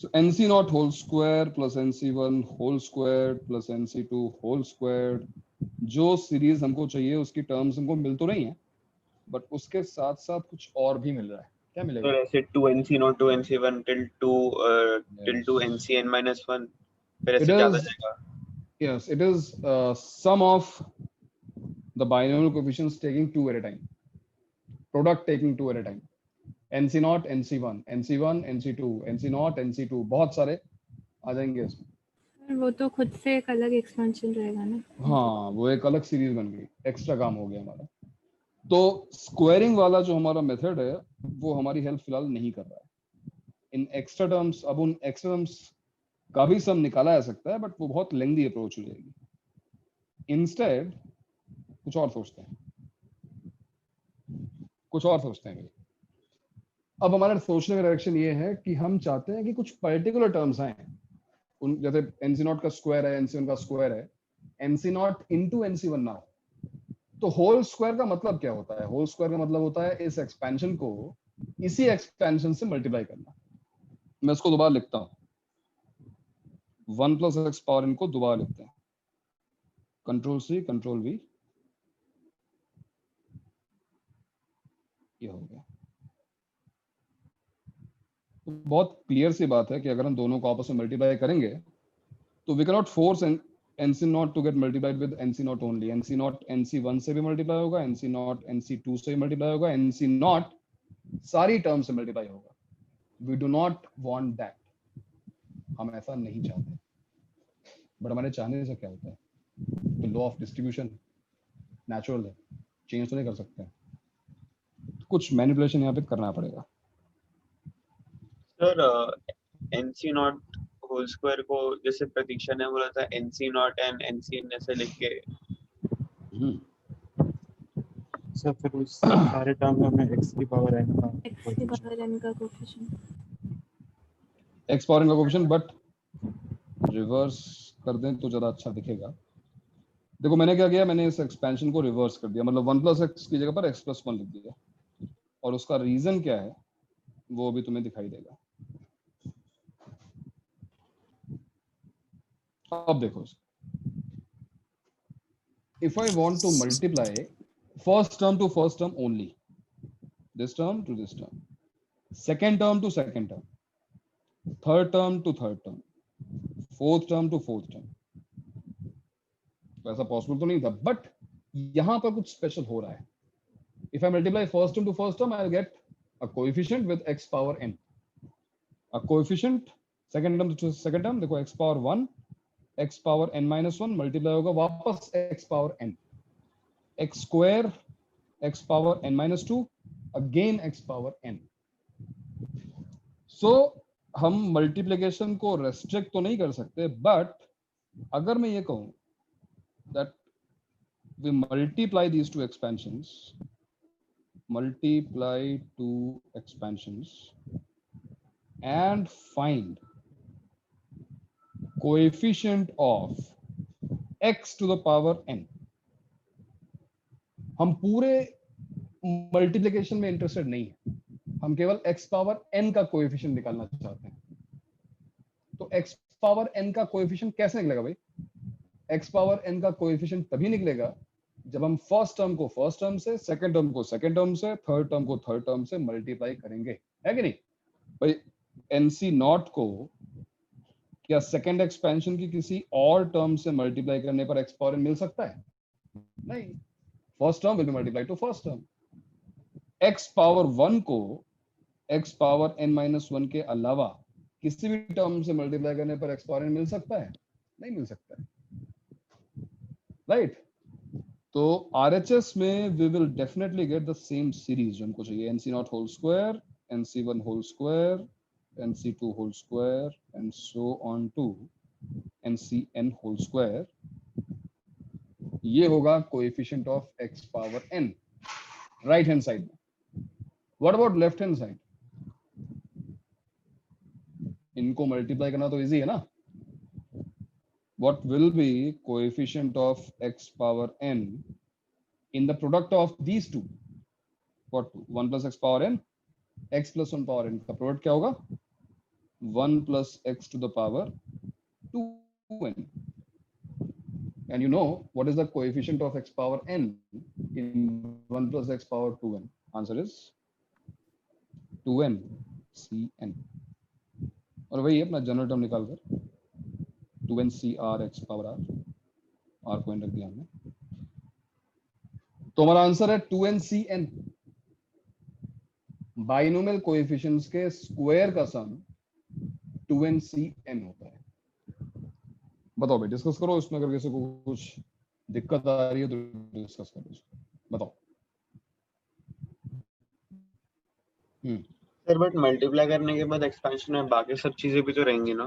So NC naught whole square plus NC1 whole squared plus NC2 whole squared, जो series हमको चाहिए उसकी terms हमको मिल तो रही हैं, बट उसके साथ साथ कुछ और भी मिल रहा है. क्या मिलेगा? तो ऐसे 2NC naught 2NC1 till 2NCn minus 1 फिर ऐसे ज्यादा जाएगा. Yes, it is sum of the binomial coefficients taking 2 at a time, product taking 2 at a time. NC naught, NC1, NC1, NC2, NC naught, NC2, बहुत सारे आ जाएंगे इसमें. वो तो खुद से एक अलग एक्सपेंशन रहेगा ना. हाँ, वो एक अलग सीरीज बन गई, एक्स्ट्रा काम हो गया हमारा. तो स्क्वायरिंग वाला जो हमारा मेथड है वो हमारी हेल्प फिलहाल नहीं कर रहा है. इन एक्स्ट्रा टर्म्स, अब उन एक्स्ट्रा टर्म्स का भी सम निकाला जा सकता है, बट वो बहुत लेंथी अप्रोच हो जाएगी. इंस्टेड कुछ और सोचते हैं, भाई. अब हमारा सोचने का डायरेक्शन ये है कि हम चाहते हैं कि कुछ पर्टिकुलर टर्म्स आए. उन जैसे NC नॉट का स्क्वायर है, NC1 का स्क्वायर है, NC नॉट इंटू NC1 ना हो. तो होल स्क्वायर का मतलब क्या होता है? होल स्क्वायर का मतलब होता है इस एक्सपेंशन को इसी एक्सपेंशन से मल्टीप्लाई करना. मैं इसको दोबारा लिखता हूँ, 1 प्लस एक्स पावर n को दोबारा लिखते हैं, कंट्रोल C कंट्रोल V, ये हो गया. तो बहुत क्लियर सी बात है कि अगर हम दोनों को आपस में मल्टीप्लाई करेंगे तो we can not force NC naught to get multiplied with NC naught only. NC naught NC1 से भी मल्टीप्लाई होगा, NC नॉट NC2 से भी मल्टीप्लाई होगा, NC नॉट सारी टर्म से मल्टीप्लाई होगा. We do not want that. हम ऐसा नहीं चाहते. बट हमारे चाहने से क्या होता है? तो लॉ ऑफ डिस्ट्रीब्यूशन नेचुरल है, चेंज तो नहीं कर सकते. कुछ मैनिपुलेशन यहाँ पे करना पड़ेगा. Sir NC naught whole square को जैसे प्रतीक्षा ने बोला था NC naught एंड NCn ऐसे लिख के. सर फिर उस सारे टर्म में हमें x की पावर n का कोएफिशिएंट x पावर n का कोएफिशिएंट, बट रिवर्स कर दें तो ज़्यादा अच्छा दिखेगा. देखो मैंने क्या किया, मैंने इस एक्सपेंशन को रिवर्स कर दिया, मतलब 1 प्लस एक्स की जगह पर x प्लस 1 लिख दिया. और उसका रीजन क्या है वो भी तुम्हें दिखाई देगा. अब देखो, if I want to multiply first term to first term only, this term to this term, second term to second term, third term to third term, fourth term to fourth term, ऐसा possible तो नहीं था, but यहां पर कुछ special हो रहा है. If I multiply first term to first term, I'll get a coefficient with x power n. A coefficient second term to second term, देखो x power 1, x power n minus 1 multiply होगा वापस x power n, x square x power n minus 2, again x power n. So हम multiplication को restrict तो नहीं कर सकते, but अगर मैं ये कहूं that we multiply these two expansions, and find coefficient of x to the power n. हम पूरे मल्टीप्लिकेशन में इंटरेस्टेड नहीं है, हम केवल x पावर n का कोएफिशिएंट निकालना चाहते हैं. तो x पावर n का कोएफिशिएंट कैसे निकलेगा भाई? x पावर n का कोएफिशिएंट तभी निकलेगा जब हम फर्स्ट टर्म को फर्स्ट टर्म से, सेकंड टर्म को सेकंड टर्म से, थर्ड टर्म को थर्ड टर्म से मल्टीप्लाई करेंगे, है कि नहीं भाई? NC नॉट को क्या सेकंड एक्सपेंशन की किसी और टर्म से मल्टीप्लाई करने पर x पावर n मिल सकता है? नहीं. First term will be multiplied to first term. x power 1 को x पावर n माइनस 1 के अलावा किसी भी टर्म से मल्टीप्लाई करने पर x पावर n मिल सकता है? नहीं मिल सकता है, राइट? तो RHS में we will definitely get the same series जो हमको चाहिए. NC naught whole square, NC1 whole square, NC2 whole square, and so on to NCn whole square. ये होगा coefficient of x power n right hand side में. What about left hand side? इनको multiply करना तो easy है ना. What will be coefficient of x power n in the product of these two? What 1 plus x power n, x plus 1 power n का product क्या होगा? 1 plus x to the power 2n. And you know what is the coefficient of x power n in 1 plus x power 2n? Answer is 2n cn. और वही अपना general term निकाल कर 2n c r x power r को n रख दिया हमने, तो हमारा आंसर है 2n c n। Binomial coefficients के स्क्वायर का सम 2n c n होता है। बताओ भाई, डिस्कस करो इसमें, अगर किसी को कुछ दिक्कत आ रही है तो डिस्कस करो इसको, बताओ। सर बट मल्टीप्लाई करने के बाद एक्सपेंशन में बाकी सब चीजें भी तो रहेंगी ना।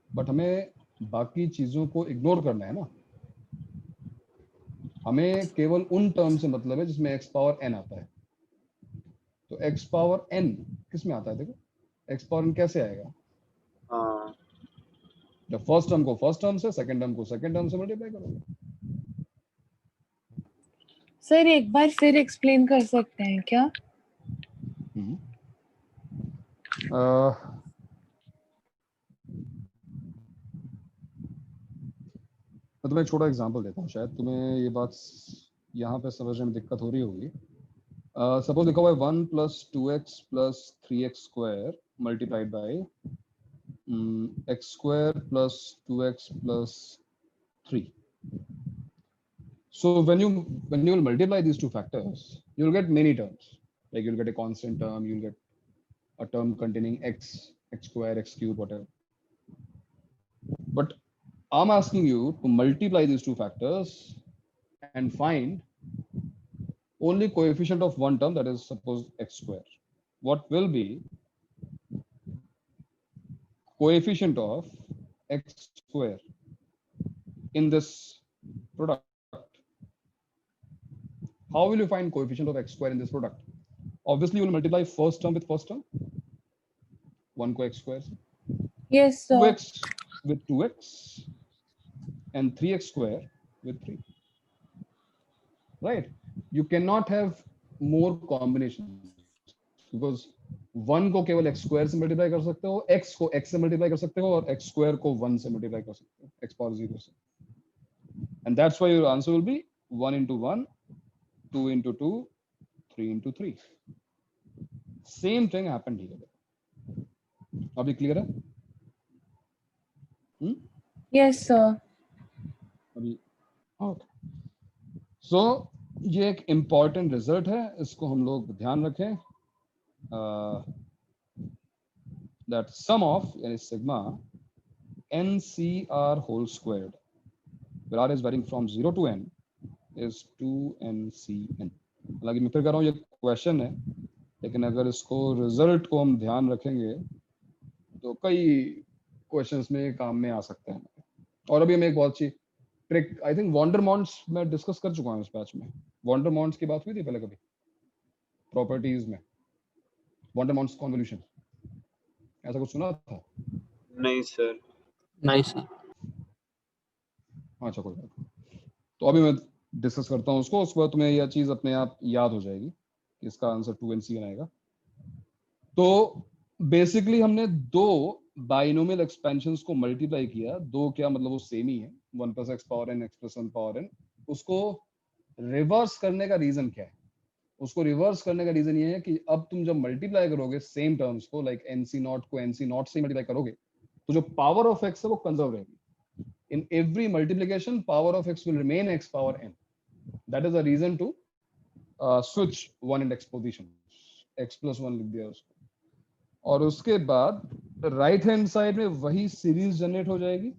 बट हमें बाकी चीजों को इग्नोर करना है ना, हमें केवल उन टर्म से मतलब है जिसमें x पावर n आता है। तो x पावर n किस में आता है? देखो x पावर n कैसे आएगा? हाँ जब फर्स्ट टर्म को फर्स्ट टर्म से, सेकंड टर्म को सेकंड टर्म से मल्टीप्लाई करोगे। सर एक बार फिर एक्सप्लेन कर सकते हैं क्या? मैं तुम्हें एक छोटा एग्जांपल देता हूँ, शायद तुम्हें ये बात यहाँ पे समझने में दिक्कत हो रही होगी। सपोज लिखा हुआ है 1 plus 2x plus 3x square multiplied by x square plus 2x plus 3. So when you will multiply these two factors, you will get many terms. Like you'll get a constant term, you'll get a term containing x square, x cube, whatever. But I'm asking you to multiply these two factors and find only coefficient of one term, that is suppose x square. What will be coefficient of x square in this product? How will you find coefficient of x square in this product? Obviously you will multiply first term with first term, 1 को x square से, Yes sir. 2x with 2x and 3x square with 3, right? You cannot have more combinations because 1 को केवल x square से multiply कर सकते हो, x को x से मल्टीप्लाई कर सकते हो, और x square को 1 से मल्टीप्लाई कर सकते हो, x power 0 से। And that's why your answer will be 1 into 1, 2 into 2, 3 into 3. Same thing happened here. अभी क्लियर है? Yes sir. अभी ओके। सो ये एक इम्पॉर्टेंट रिजल्ट है, इसको हम लोग ध्यान रखें। दैट सम ऑफ यानी sigma NCR whole squared where r is varying from 0 to n is 2NCN। हालांकि मैं फिर कह रहा हूँ ये क्वेश्चन है, लेकिन अगर इसको रिजल्ट को हम ध्यान रखेंगे तो कई क्वेश्चंस में काम में आ सकते हैं। और अभी मैं एक बहुत अच्छी ट्रिक, आई थिंक वॉन्डरमॉन्ट्स मैं डिस्कस कर चुका हूँ इस बैच में। वॉन्डरमॉन्ट्स की बात हुई थी पहले कभी प्रॉपर्टीज में? वॉन्डरमॉन्ट्स कन्वोल्यूशन, ऐसा कुछ सुना था? नहीं सर। नहीं सर। अच्छा कोई बात नहीं, तो अभी मैं डिस्कस करता हूँ उसको, उसके बाद तुम्हें यह चीज अपने आप याद हो जाएगी कि इसका आंसर 2NCN आएगा। तो बेसिकली हमने दो बाइनोमियल एक्सपेंशंस को मल्टीप्लाई किया, दो क्या मतलब वो सेम ही है, 1 plus x power n, x plus 1 power n। उसको रिवर्स करने का रीजन क्या है? उसको रिवर्स करने का रीजन ये है कि अब तुम जब मल्टीप्लाई करोगे सेम टर्म्स को, लाइक NC नॉट को NC नॉट से मल्टीप्लाई करोगे, तो जो पावर ऑफ x है वो कंजर्व रहेगी। In every multiplication, power of x will remain x power n. That is the reason to switch one in x position, x plus 1 लिख दिया उसको। और उसके बाद राइट हैंड साइड में वही सीरीज जनरेट हो जाएगी,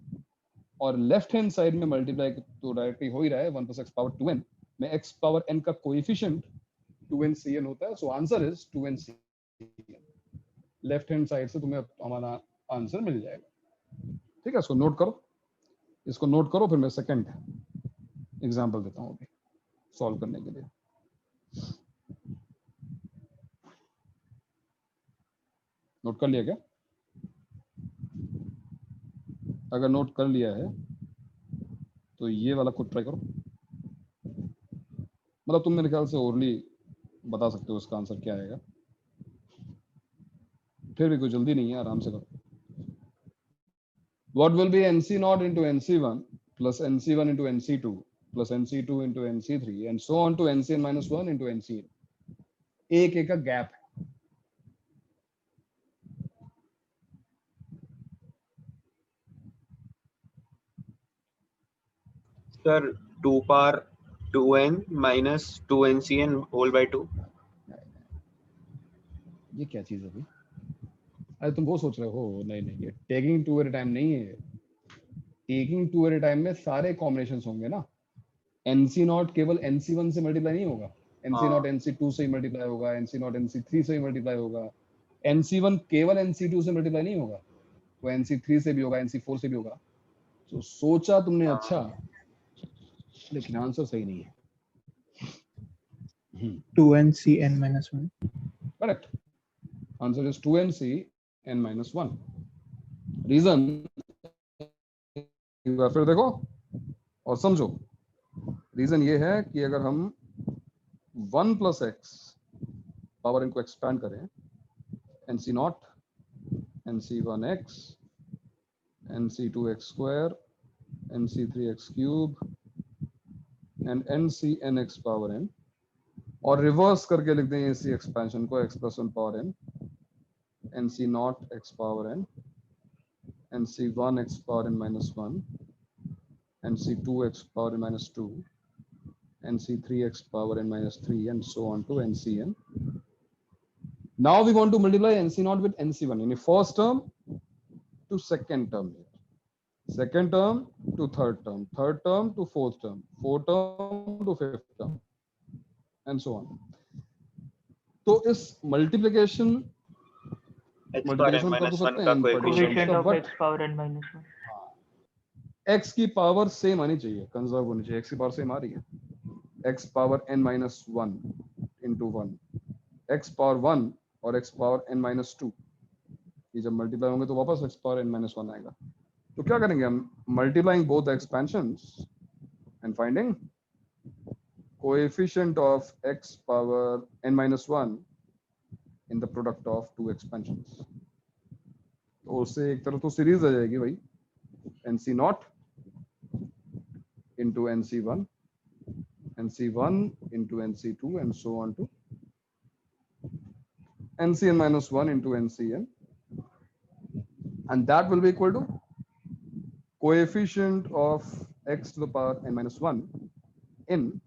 और लेफ्ट हैंड साइड में मल्टीप्लाई तो डायरेक्टली हो ही रहा है 1 plus x power 2n में x power n का कोएफिशिएंट 2NCN होता है। So answer is 2NCN। Left hand side से तुम्हें हमारा आंसर मिल जाएगा। ठीक है, इसको नोट करो, इसको नोट करो, फिर मैं सेकंड एग्जांपल देता हूँ अभी सॉल्व करने के लिए। नोट कर लिया क्या? अगर नोट कर लिया है तो ये वाला खुद ट्राई करो, मतलब तुम मेरे ख्याल से ओरली बता सकते हो इसका आंसर क्या आएगा। फिर भी कोई जल्दी नहीं है, आराम से करो. What will be NC naught into NC1 plus NC1 into NC2 plus NC2 into NC3 and so on to NCn minus 1 into NCn. एक एक का गैप है. Sir 2 power 2n minus 2ncn whole by 2. ये क्या चीज है भाई? अरे तुम वो सोच रहे हो? नहीं नहीं, ये taking two at a time नहीं है. Taking two at a time में सारे कॉम्बिनेशंस होंगे ना. NC नॉट केवल NC1 से मल्टीप्लाई नहीं होगा. NC नॉट NC2 से ही मल्टीप्लाई होगा, NC नॉट NC3 से ही मल्टीप्लाई होगा. NC1 केवल NC2 से मल्टीप्लाई नहीं होगा, वो NC3 से भी होगा, NC4 से भी होगा. तो सोचा तुमने अच्छा, लेकिन आंसर सही नहीं है. 2ncn minus 1. Correct. Answer is 2ncn minus 1. Reason एक बार फिर देखो और समझो. रीजन ये है कि अगर हम 1 plus x पावर इनको एक्सपैंड करें, NC not NC1x NC2x square NC3x cube and NCnx power n, और रिवर्स करके लिख दें इसी एक्सपेंशन को x plus 1 power n NC not x power n NC1x power n minus 1 NC2x power n minus 2 NC3x power n minus 3 and so on to NCn. Now we want to multiply NC naught with NC1, यानी first term to second term, second term to third term, third term to fourth term, fourth term to fifth term and so on. तो इस multiplication x power n minus 1 का coefficient of x power n minus 1. x की power same आनी चाहिए, conserve होनी चाहिए. x की power same आ रही है. x power n minus 1 into 1, x power 1 और x पावर n minus 2, ये जब मल्टीप्लाई होंगे तो वापस x पावर n minus 1 आएगा. तो क्या करेंगे हम? Multiplying both expansions and finding coefficient of x power n minus 1 in the product of two expansions. तो उससे एक तरह तो सीरीज आ जाएगी भाई, NC not into NC1 NC1 into NC2 and so on to NCn minus 1 into NCn, and that will be equal to coefficient of x to the power n minus 1 in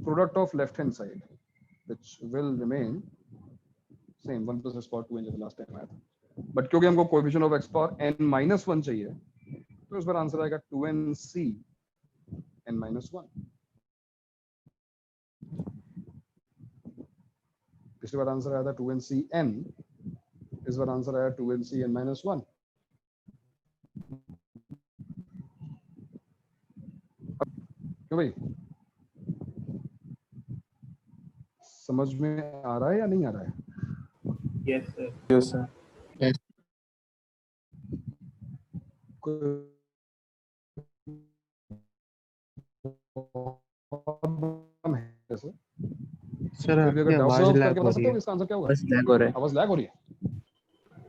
product of left hand side, which will remain same 1 plus x power 2 in the last time आया था. But क्योंकि हमको coefficient of x power n minus 1 चाहिए, तो इस बार answer आएगा 2nc n minus 1. पिछली बार answer आया था 2ncn, इस बार आंसर आया 2ncn minus 1. क्यों भाई, समझ में आ रहा है या नहीं आ रहा है? Yes sir. Yes sir. Sir कोई भी अगर आपकी डाउट आवाज सॉल्व लैग करके हो बता रही सकते हो है. इसका आंसर क्या होगा? बस लैग हो रहा है. आवाज लैग हो रही है?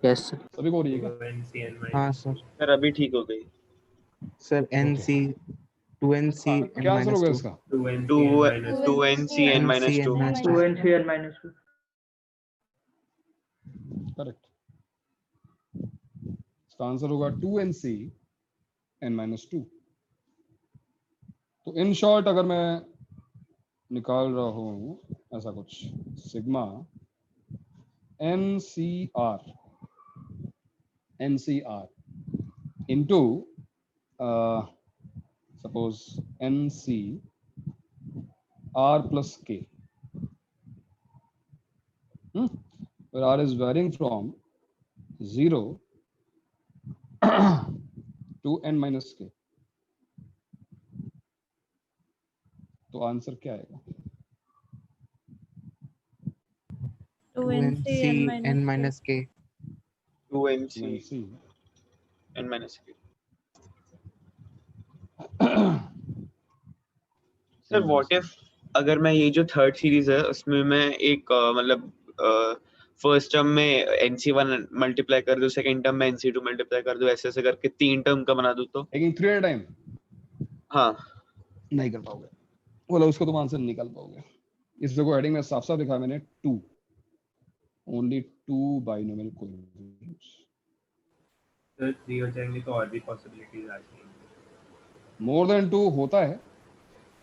Yes sir. सभी को हो रही है क्या? NCn minus हाँ सर. सर अभी ठीक हो गई. सर NC 2nc n क्या आंसर minus होगा 2. इसका? 2ncn minus 2. minus 2 NCn minus 2. Correct. इसका आंसर होगा 2nc n minus 2. तो इन शॉर्ट अगर मैं निकाल रहा हूं ऐसा कुछ, sigma NCR into suppose NC R plus K, where R is varying from 0 to n minus K. तो आंसर क्या आएगा? 2nc n minus k. 2nc n minus k. Sir what if अगर मैं ये जो थर्ड सीरीज है उसमें मैं एक मतलब फर्स्ट टर्म में NC1 मल्टीप्लाई कर दो, सेकंड टर्म में NC2 मल्टीप्लाई कर दो, ऐसे ऐसे करके 3 टर्म का बना दो तो टेकिंग 3 एट अ टाइम हाँ नहीं कर पाओगे, बोला उसको तुम आंसर निकाल पाओगे। इस देखो हेडिंग में साफ साफ लिखा है मैंने 2, ओनली 2 बाइनोमियल कोएफिशिएंट्स। तो 3 हो जाएंगे तो और भी पॉसिबिलिटीज आ जाएंगी। मोर देन 2 होता है,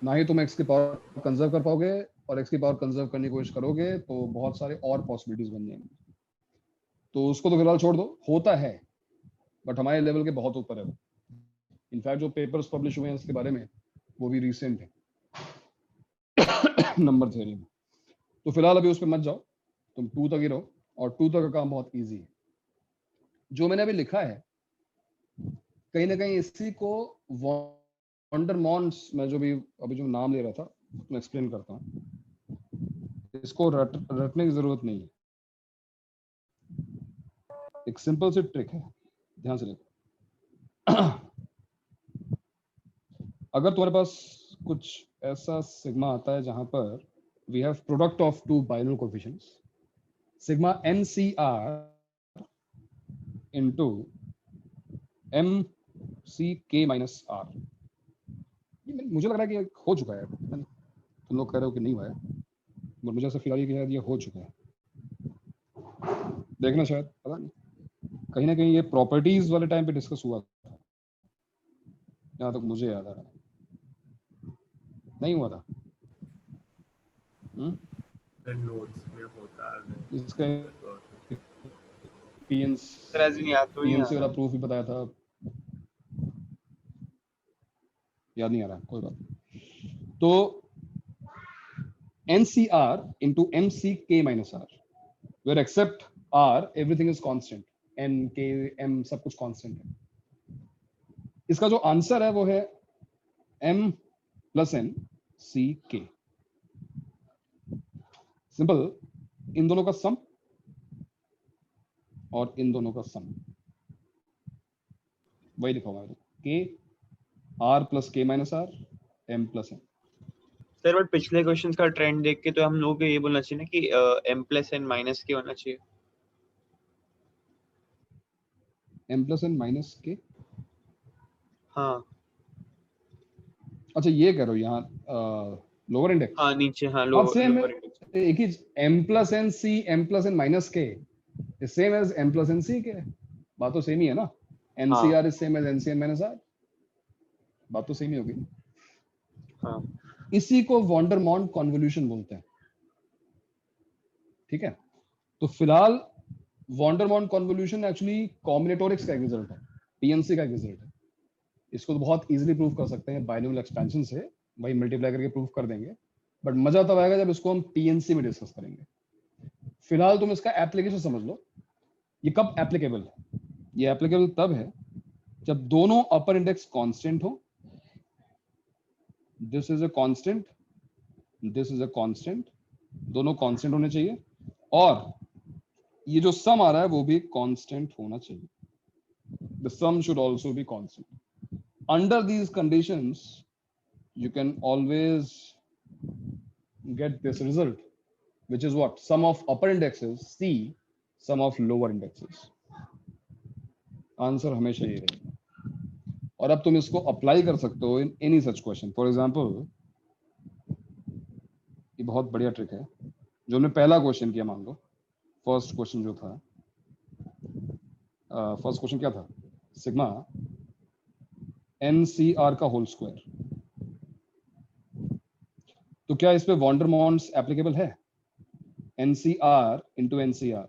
ना ही तुम x की पावर कंजर्व कर पाओगे, और x की पावर कंजर्व करने की कोशिश करोगे तो बहुत सारे और पॉसिबिलिटीज बन जाएंगी। तो उसको तो फिलहाल छोड़ दो, होता है बट हमारे लेवल के बहुत ऊपर है वो। इनफैक्ट जो पेपर्स पब्लिश हुए हैं इसके बारे में वो भी रिसेंट है नंबर थ्योरी में। तो फिलहाल अभी उस पर मत जाओ, तुम 2 तक ही रहो, और 2 तक का काम बहुत इजी है। जो मैंने अभी लिखा है कहीं ना कहीं इसी को वॉन्डरमॉन्स में जो भी अभी जो नाम ले रहा था मैं एक्सप्लेन करता हूँ। इसको रटने की जरूरत नहीं है, एक सिंपल सी ट्रिक है, ध्यान से देखो। अगर तुम्हारे पास कुछ ऐसा सिग्मा आता है जहां पर we have product of 2 binomial coefficients, sigma NCR into MCK minus R, ये मुझे लग रहा है कि ये हो चुका है, तुम लोग कह रहे हो कि नहीं हुआ है, बट मुझे ऐसा फील आ रहा है कि ये हो चुका है। देखना शायद, पता नहीं, कहीं ना कहीं ये प्रॉपर्टीज वाले टाइम पे डिस्कस हुआ था, जहां तक मुझे याद आ रहा है। नहीं हुआ था? नोट्स में होता है इसका PNC याद तो नहीं आ वाला रहा। प्रूफ भी बताया था, याद नहीं आ रहा, कोई बात नहीं। तो NCR into MCK minus R, where except R everything is constant, N K M सब कुछ constant है। इसका जो आंसर है वो है M plus N C K। Simple, इन दोनों का सम और इन दोनों का सम, वही लिखा हुआ है K R plus K minus R M plus N। Sir but पिछले क्वेश्चंस का ट्रेंड देख के तो हम लोग को ये बोलना चाहिए ना कि M प्लस N माइनस के होना चाहिए। M plus N minus K, हाँ अच्छा ये करो यहाँ लोअर इंडेक्स। हाँ नीचे हाँ अब सेम लोअर इंडेक्स। एक ही M plus N C M plus N minus K is same as M plus N C K, बात तो सेम ही है ना। NCR is same as NCN minus R, बात तो सेम ही होगी। हाँ इसी को वॉन्डरमॉन्ट कॉन्वोल्यूशन बोलते हैं, ठीक है। तो फिलहाल वॉन्डरमॉन्ट कॉन्वोल्यूशन एक्चुअली कॉम्बिनेटोरिक्स का एक रिजल्ट है, PNC का एक रिजल्ट है। इसको तो बहुत इजीली प्रूव कर सकते हैं बाइनोमियल एक्सपेंशन से, वही मल्टीप्लाई करके प्रूव कर देंगे, बट मजा तब आएगा जब इसको हम PNC में डिस्कस करेंगे। फिलहाल तुम इसका एप्लीकेशन समझ लो, ये कब एप्लीकेबल है। ये एप्लीकेबल तब है जब दोनों अपर इंडेक्स कांस्टेंट हो, this is a constant, this is a constant, दोनों कांस्टेंट होने चाहिए, और ये जो सम आ रहा है वो भी कांस्टेंट होना चाहिए। The sum should also be constant. Under these conditions you can always get this result, which is what? Sum of upper indexes C, sum of lower indexes। Answer हमेशा ये रहेगा। और अब तुम इसको अप्लाई कर सकते हो in any such question. For example ये बहुत बढ़िया ट्रिक है जो हमने पहला क्वेश्चन किया, मान लो फर्स्ट क्वेश्चन जो था, फर्स्ट क्वेश्चन क्या था? सिग्मा NCR का होल स्क्वायर। तो क्या इस पे वॉन्डरमॉन्ट्स एप्लीकेबल है? NCR इंटू NCR,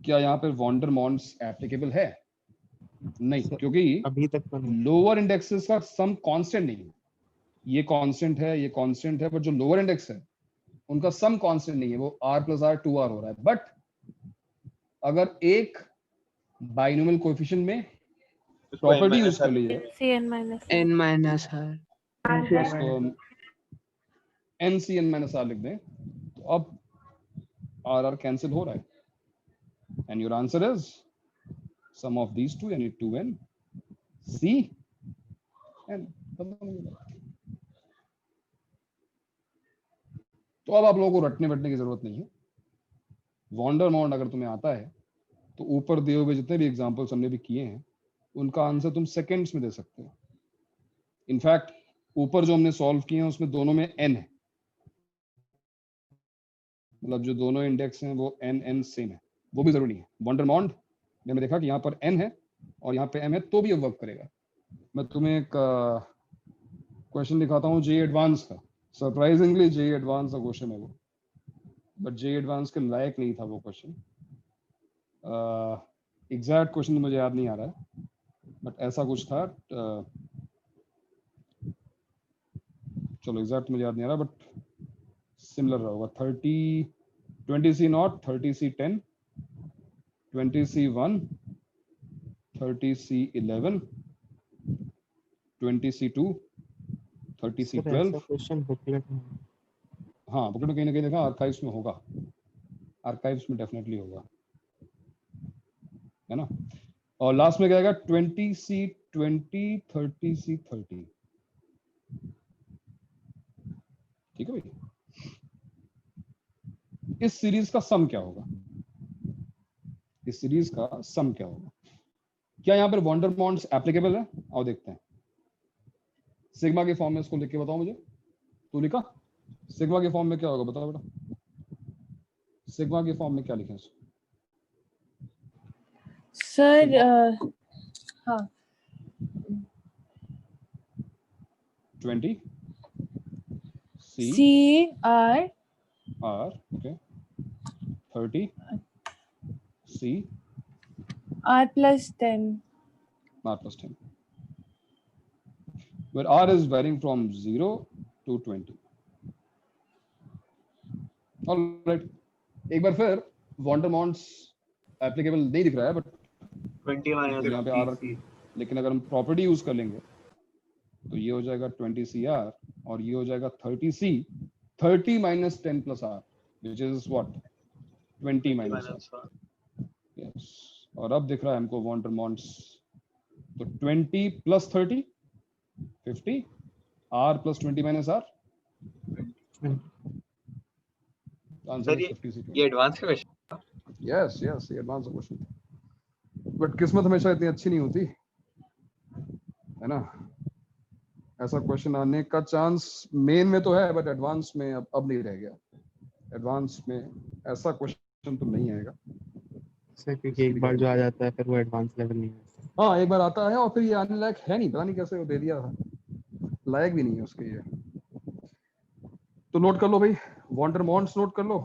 क्या यहाँ पे वॉन्डरमॉन्ट्स एप्लीकेबल है? नहीं, क्योंकि अभी तक तो नहीं। लोअर इंडेक्सेस का सम कांस्टेंट नहीं है। ये कांस्टेंट है, ये कांस्टेंट है, बट जो लोअर इंडेक्स है उनका सम कांस्टेंट नहीं है, वो R प्लस R 2R हो रहा है। बट अगर एक बाइनोमियल कोएफिशिएंट में प्रॉपर्टी यूज कर ली जाए, CN minus R. N minus R. इसको NCN माइनस R लिख दें, तो अब RR कैंसिल हो रहा है, and your answer is sum of these two, यानी 2N C N। तो अब आप लोगों को रटने वटने की जरूरत नहीं है, वॉन्डरमॉन्ट अगर तुम्हें आता है तो ऊपर दिए हुए जितने भी एग्जांपल्स हमने भी किए हैं उनका आंसर तुम सेकंड्स में दे सकते हो। इनफैक्ट ऊपर जो हमने सॉल्व किए हैं उसमें दोनों में n है, मतलब जो दोनों इंडेक्स हैं वो n सेम है, वो भी जरूरी है। वॉन्डरमॉन्ट ने देखा कि यहाँ पर n है और यहाँ पे m है तो भी वर्क करेगा। मैं तुम्हें एक क्वेश्चन दिखाता हूँ जे एडवांस का। सरप्राइजिंगली जे एडवांस का क्वेश्चन है वो, बट जे एडवांस के लायक नहीं था वो क्वेश्चन। एग्जैक्ट क्वेश्चन मुझे याद नहीं आ रहा है, बट ऐसा कुछ था। चलो एग्जैक्ट मुझे याद नहीं आ रहा, बट सिमिलर रहा होगा। 20C0, 30C10, 20C1, 30C11, 20C2, sir 30C12। ऐसा क्वेश्चन बुकलेट में हाँ, बुकलेट में कहीं ना कहीं देखा, आर्काइव्स में होगा, आर्काइव्स में डेफिनेटली होगा, है ना। और लास्ट में क्या आएगा? 20C20, 30C30। ठीक है भाई। इस सीरीज का सम क्या होगा? इस सीरीज का सम क्या होगा? क्या यहाँ पर वॉन्डरमॉन्ट्स एप्लीकेबल है? आओ देखते हैं। सिग्मा के फॉर्म में इसको लिख के बताओ मुझे। तू लिखा? सिग्मा के फॉर्म में क्या होगा बताओ बेटा। सिग्मा के फॉर्म में क्या लिखें इसको? सर हाँ 20 CR R, okay, 30 C R+10 R plus 10, where R is varying from 0 to 20. All right. एक बार फिर वॉन्डरमॉन्ट्स एप्लीकेबल नहीं दिख रहा है, बट 20 minus यहाँ पे R, 50C लेकिन अगर हम प्रॉपर्टी यूज कर लेंगे तो ये हो जाएगा 20CR और ये हो जाएगा 30C, 30 minus 10 plus R, which is what? 20 minus R. minus 1. Yes. और अब दिख रहा है हमको वॉन्डरमॉन्ट्स, तो 20 plus 30, 50, R plus 20 minus R. Answer Sir, is 50C. ये एडवांस क्वेश्चन। Yes, yes, ये एडवांस क्वेश्चन। बट किस्मत हमेशा इतनी अच्छी नहीं होती, है ना। ऐसा क्वेश्चन आने का चांस मेन में तो है, बट एडवांस में अब नहीं रह गया। एडवांस में ऐसा क्वेश्चन तो नहीं आएगा। सर क्योंकि एक बार जो आ जाता है फिर वो एडवांस लेवल नहीं है। हाँ, एक बार आता है और फिर ये आने लायक है नहीं, पता नहीं कैसे वो दे दिया था, लायक भी नहीं है उसके ये। तो नोट कर लो भाई, वॉन्डरमॉन्ट्स नोट कर लो,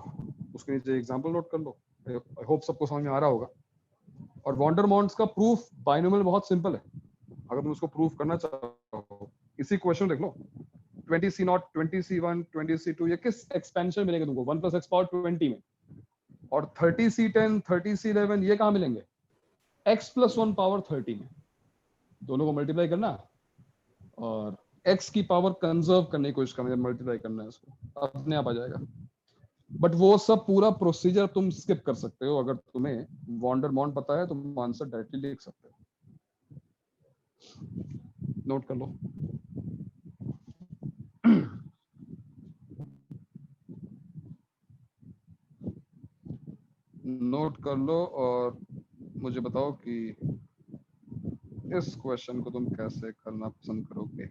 उसके नीचे एग्जांपल नोट कर लो। आई होप सबको समझ में आ रहा होगा। और वॉन्डरमॉन्ट्स का प्रूफ बाइनोमियल बहुत सिंपल है, अगर तुम उसको प्रूफ करना चाहो इसी क्वेश्चन देख लो। 20C0, 20C1, 20C2, ये किस एक्सपेंशन मिलेंगे तुमको? 1 + x पावर 20 में। और 30C10, 30C11 ये कहाँ मिलेंगे? x + 1 पावर 30 में। दोनों को मल्टीप्लाई करना और x की पावर कंजर्व करने की कोशिश करना, मल्टीप्लाई करना है इसको, अपने आप आ जाएगा। बट वो सब पूरा प्रोसीजर तुम स्किप कर सकते हो। अगर तुम्हें वॉन्डरमॉन्ट पता है तुम आंसर डायरेक्टली लिख सकते हो। नोट कर लो। नोट कर लो और मुझे बताओ कि इस क्वेश्चन को तुम कैसे करना पसंद करोगे।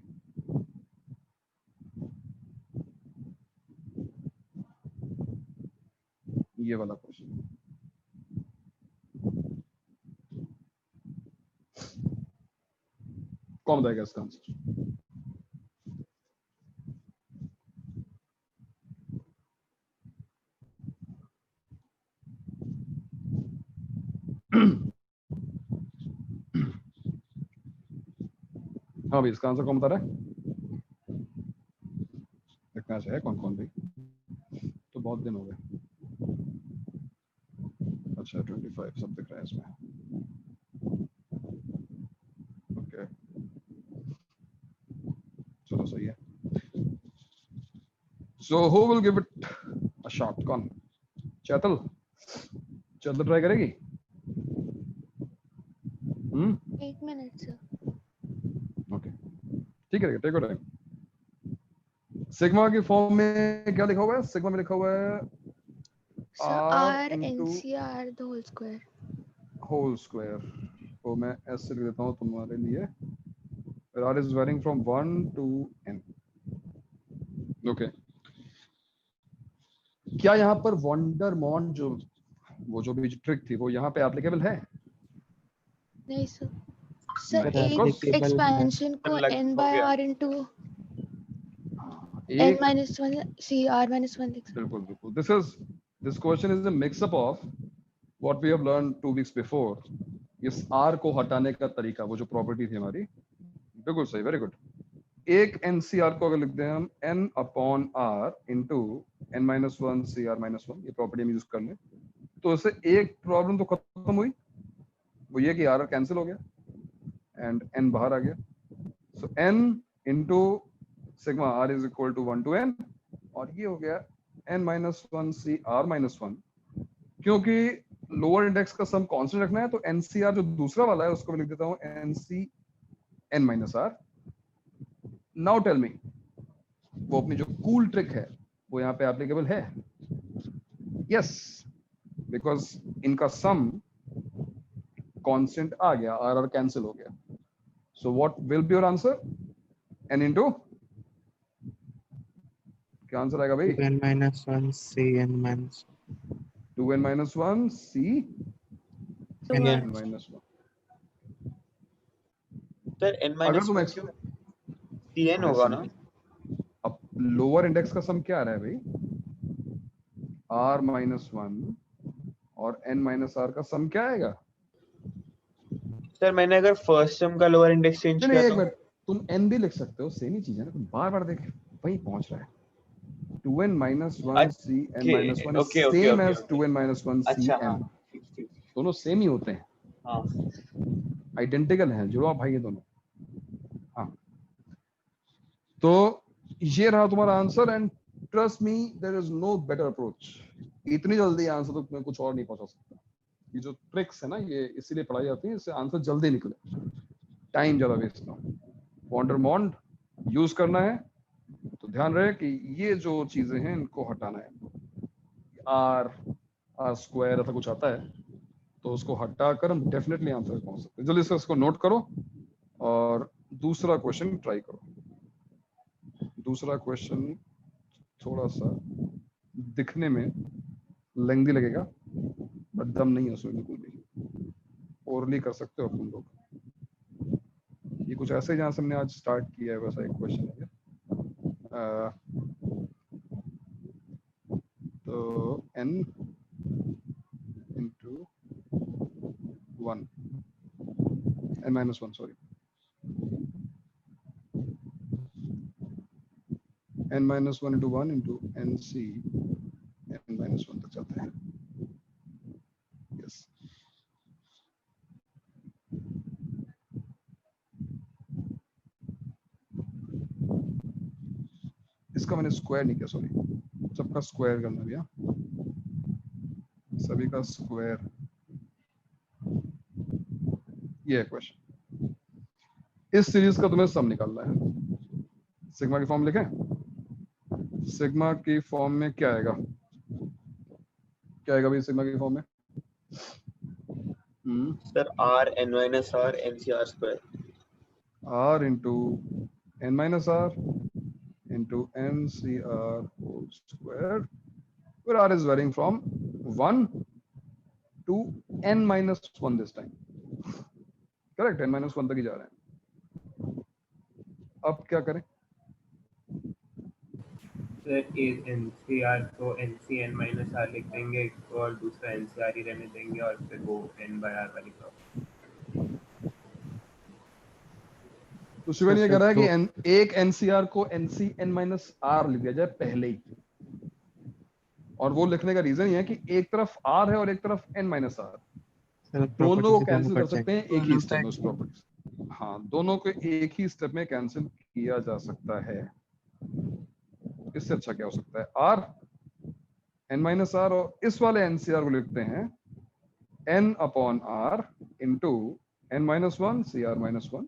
ये वाला क्वेश्चन कौन बताएगा इसका आंसर? हाँ भाई, इसका आंसर कौन बता रहा है? देखना चाहिए कौन कौन भाई, तो बहुत दिन हो गए। अच्छा 25 सब दिख रहा है इसमें। ओके, चलो सही है। So who will give it a shot? कौन? चैतल? चैतल ट्राई करेगी? 1 minute sir. ओके, ठीक है, टेक योर टाइम। सिग्मा की फॉर्म में क्या लिखा हुआ है? सिग्मा में लिखा हुआ है So R R into NCR the whole square. Whole square को मैं S से लिख देता हूँ तुम्हारे लिए. R is varying from 1 to n. Okay. क्या यहाँ पर वंडरमॉन्ट जो वो जो भी ट्रिक थी वो यहाँ पे एप्लीकेबल है? नहीं सर. Sir, सर एक applicable है. एक्सपेंशन को लग n हो by गया. r into n एक minus 1 c r minus 1 लिख सकते. बिल्कुल बिल्कुल. This question is a mix up of what we have learned 2 weeks before. इस r को हटाने का तरीका, वो जो प्रॉपर्टी थी हमारी, बिल्कुल सही. Very good. एक NCR को अगर लिख दें हम n upon r into n minus one C r minus one, ये प्रॉपर्टी हम यूज कर लें तो इससे एक प्रॉब्लम तो खत्म हुई, वो ये कि r कैंसिल हो गया एंड n बाहर आ गया. So n into sigma r is equal to 1 to n और ये हो गया n minus one C r minus one. क्योंकि लोअर इंडेक्स का सम कांस्टेंट रखना है तो NCR जो दूसरा वाला है उसको मैं लिख देता हूँ NC n minus r. Now tell me, वो अपनी जो कूल ट्रिक है वो यहाँ पे एप्लीकेबल है? यस, बिकॉज इनका सम कांस्टेंट आ गया, आर कैंसिल हो गया. So what will be your answer? n into क्या आंसर आएगा भाई? 2n minus 1 c n minus 2n minus 1 c n n minus 1. Sir n अगर minus तुम 1 क्यों? Cn होगा ना? अब लोअर इंडेक्स का सम क्या आ रहा है भाई? r माइनस वन और n माइनस आर का सम क्या आएगा? सर मैंने अगर फर्स्ट टर्म का लोअर इंडेक्स चेंज नहीं किया एक तो मिनट, तुम n भी लिख सकते हो, सेम ही चीज है ना. तुम बार बार देख वही पहुंच रहा है. 2n minus 1 c n minus 1 is okay, same okay, as okay. 2n minus 1 c अच्छा हाँ n. ठीक ठीक. दोनों सेम ही होते हैं, हाँ आइडेंटिकल हैं, जुड़वा भाई ये दोनों. हाँ, तो ये रहा तुम्हारा answer and trust me there is no better approach. इतनी जल्दी आंसर तो तुम्हें कुछ और नहीं पहुंचा सकता. ये जो ट्रिक्स है ना ये इसीलिए पढ़ाई जाती है, इससे आंसर जल्दी निकले, टाइम ज्यादा वेस्ट ना हो. वंडरमॉन्ट यूज करना है तो ध्यान रहे कि ये जो चीजें हैं इनको हटाना है. आर स्क्वायर ऐसा कुछ आता है तो उसको हटाकर हम डेफिनेटली आंसर पहुंच सकते हैं. जल्दी से इसको नोट करो और दूसरा क्वेश्चन ट्राई करो. दूसरा क्वेश्चन थोड़ा सा दिखने में लेंथी लगेगा बट दम नहीं है उसमें बिल्कुल भी. ओरली कर सकते हो तुम लोग. ये कुछ ऐसे जहाँ से हमने आज स्टार्ट किया है वैसा एक क्वेश्चन है. तो n into 1 n minus 1 sorry n minus 1 into 1 into nc n minus 1 तक चलते हैं. यस, इसका मैंने स्क्वायर नहीं किया, सॉरी. सबका स्क्वायर करना भैया, सभी का स्क्वायर. ये है क्वेश्चन. इस सीरीज का तुम्हें सम निकालना है. सिग्मा की फॉर्म लिखें. सिग्मा की फॉर्म में क्या आएगा? क्या आएगा भाई सिग्मा की फॉर्म में? Sir r n minus r ncr square. r into n minus r into ncr whole square, where r is varying from 1 to n minus 1 this time. Correct, n minus 1 तक ही जा रहे हैं. अब क्या करें? Sir एक NCR को NCn minus r लिख देंगे और दूसरा NCR ही रहने देंगे और फिर वो n by r वाली प्रॉब्लम. तो शिवन ये कह रहा है कि एक NCR को NC n minus r लिख दिया जाए पहले ही, और वो लिखने का रीजन ये है कि एक तरफ r है और एक तरफ n minus r, दोनों को कैंसिल कर सकते हैं एक ही स्टेप में उस प्रॉपर्टी. हाँ, दोनों को एक ही स्टेप में कैंसिल किया जा सकता है. इससे अच्छा क्या हो सकता है? r n minus r, और इस वाले NCR को लिखते हैं n upon r into n minus 1 cr minus 1,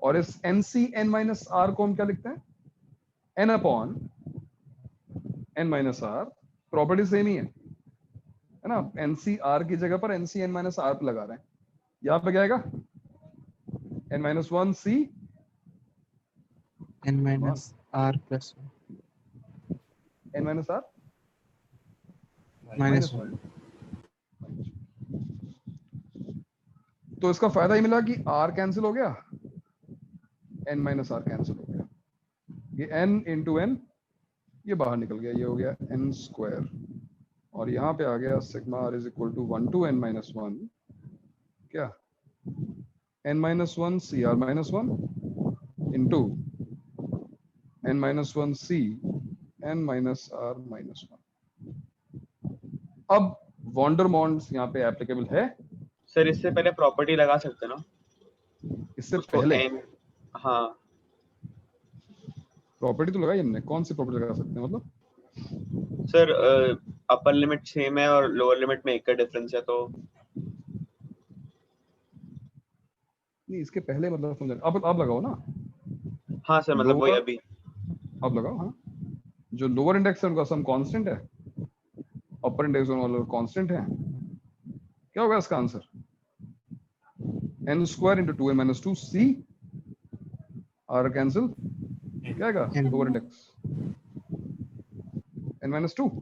और इस NC n minus r को हम क्या लिखते हैं? n upon n minus r. Property same ही है, है ना, NCR की जगह पर NCN माइनस R लगा रहे हैं। यहाँ पे क्या आएगा, n-1 C n minus r plus n minus R minus -1। 1. तो इसका फायदा ही मिला कि R कैंसिल हो गया, n माइनस R कैंसिल हो गया, ये n इंटू n ये बाहर निकल गया, ये हो गया n स्क्वायर, और यहाँ पे आ गया sigma r is equal to 1 to n minus 1 क्या n minus 1 C r minus 1 into n minus 1 C n minus r minus 1। अब वॉन्डरमॉन्ट्स यहाँ पे एप्लीकेबल है। सर इससे पहले प्रॉपर्टी लगा सकते हैं ना इससे उसको पहले n, हाँ प्रॉपर्टी तो लगाई हमने, कौन सी प्रॉपर्टी लगा सकते हैं मतलब? सर अपर लिमिट सेम है और लोअर लिमिट में एक का डिफरेंस है, तो नहीं इसके पहले मतलब समझ, अब लगाओ ना, हाँ सर मतलब वही Lower- अभी अब लगाओ। हाँ, जो लोअर इंडेक्स है उनका सम कांस्टेंट है, अपर इंडेक्स वाला कांस्टेंट है, क्या होगा इसका answer? n square into 2n minus 2 C r cancel, क्या आएगा N. Lower index n minus 2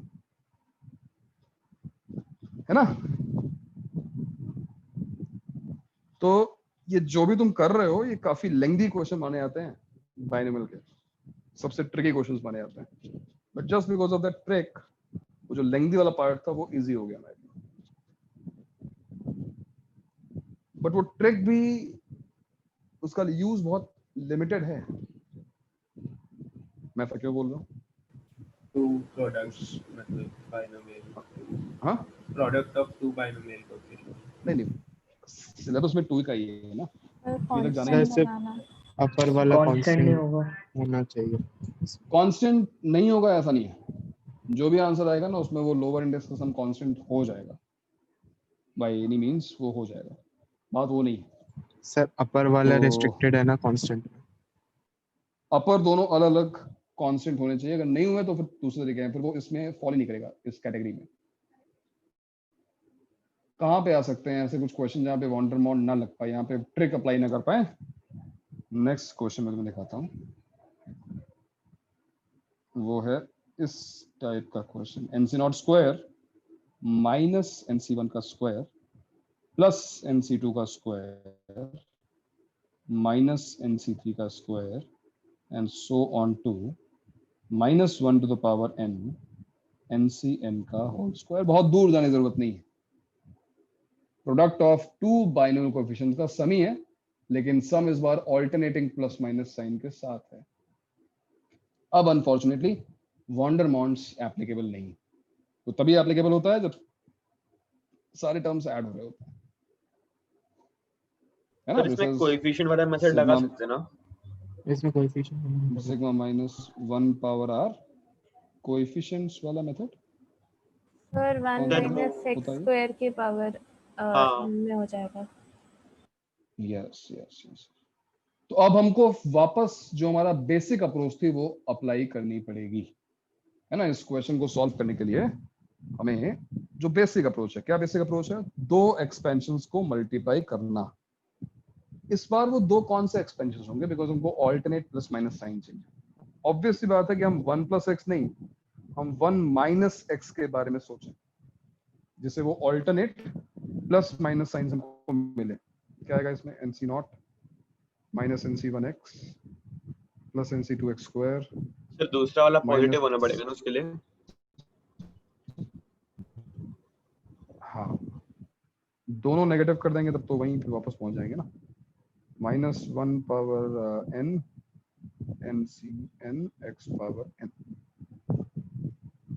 है ना। तो ये जो भी तुम कर रहे हो ये काफी लेंथी क्वेश्चन माने जाते हैं बाइनोमियल के, सबसे ट्रिकी क्वेश्चंस माने जाते हैं, but just because of that trick वो जो लेंथी वाला पार्ट था वो इजी हो गया मेरे लिए। बट वो ट्रिक भी उसका यूज बहुत लिमिटेड है। मैं ऐसा क्यों बोल रहा हूँ? टू प्रोडक्ट्स मतलब बाइनोमियल, हाँ product of two binomial coefficient. नहीं सिलेबस में 2 का ही है ना, कांस्टेंट जाने से- बनाना। upper वाला कांस्टेंट नहीं constant होगा। होना चाहिए. कांस्टेंट नहीं होगा ऐसा नहीं है, जो भी आंसर आएगा ना उसमें वो लोअर इंडेक्स का सम कांस्टेंट हो जाएगा, बाय एनी मींस वो हो जाएगा, बात वो नहीं है। सर अपर वाला तो- restricted है ना constant. अपर दोनों अलग अलग कांस्टेंट होने चाहिए, अगर नहीं हुए तो फिर दूसरे तरीके हैं, फिर वो इसमें फॉलो नहीं करेगा इस कैटेगरी में। कहाँ पे आ सकते हैं ऐसे कुछ क्वेश्चन जहाँ पे वॉन्डरमॉन्ट ना लग पाए, यहाँ पे ट्रिक अप्लाई ना कर पाए? नेक्स्ट क्वेश्चन में तुम्हें दिखाता हूँ, वो है इस टाइप का question, NC0 square minus NC1 का स्क्वायर प्लस NC2 का स्क्वायर माइनस NC3 का square and so on to -1 to the power n NCn का होल स्क्वायर। बहुत दूर जाने की जरूरत नहीं है, product of two binomial coefficients का सम ही है, लेकिन सम इस बार ऑल्टरनेटिंग प्लस माइनस साइन के साथ है। अब अनफॉर्चुनेटली वॉन्डरमॉन्ट्स एप्लीकेबल नहीं, तो तभी एप्लीकेबल होता है जब सारे टर्म्स ऐड हो रहे होते हैं, है ना। सर इसमें This is कोएफिशिएंट वाला मेथड लगा sigma- सकते हैं ना? इसमें coefficient नहीं है. Sigma minus 1 power r coefficients वाला मेथड। सर 1 कौन सा माइनस होता एक्स है? स्क्वायर की पावर हाँ। में हो जाएगा। Yes yes yes. तो अब हमको वापस जो हमारा बेसिक अप्रोच थी वो अप्लाई करनी पड़ेगी, है ना। इस क्वेश्चन को सॉल्व करने के लिए हमें जो बेसिक अप्रोच है, क्या बेसिक अप्रोच है? दो एक्सपेंशंस को मल्टीप्लाई करना। इस बार वो दो कौन से एक्सपेंशंस होंगे, बिकॉज हमको ऑल्टरनेट प्लस माइनस साइन चाहिए। ऑब्वियसली बात है कि हम 1 प्लस एक्स नहीं, हम 1 माइनस एक्स के बारे में सोचें, जिससे वो ऑल्टरनेट प्लस माइनस साइन हमको मिले। क्या आएगा इसमें? NC0 minus NC1x plus NC2x square. Sir दूसरा वाला Minus- पॉजिटिव होना पड़ेगा ना उसके लिए? हाँ, दोनों नेगेटिव कर देंगे तब तो वहीं फिर वापस पहुंच जाएंगे ना। -1 power n NCn x power n।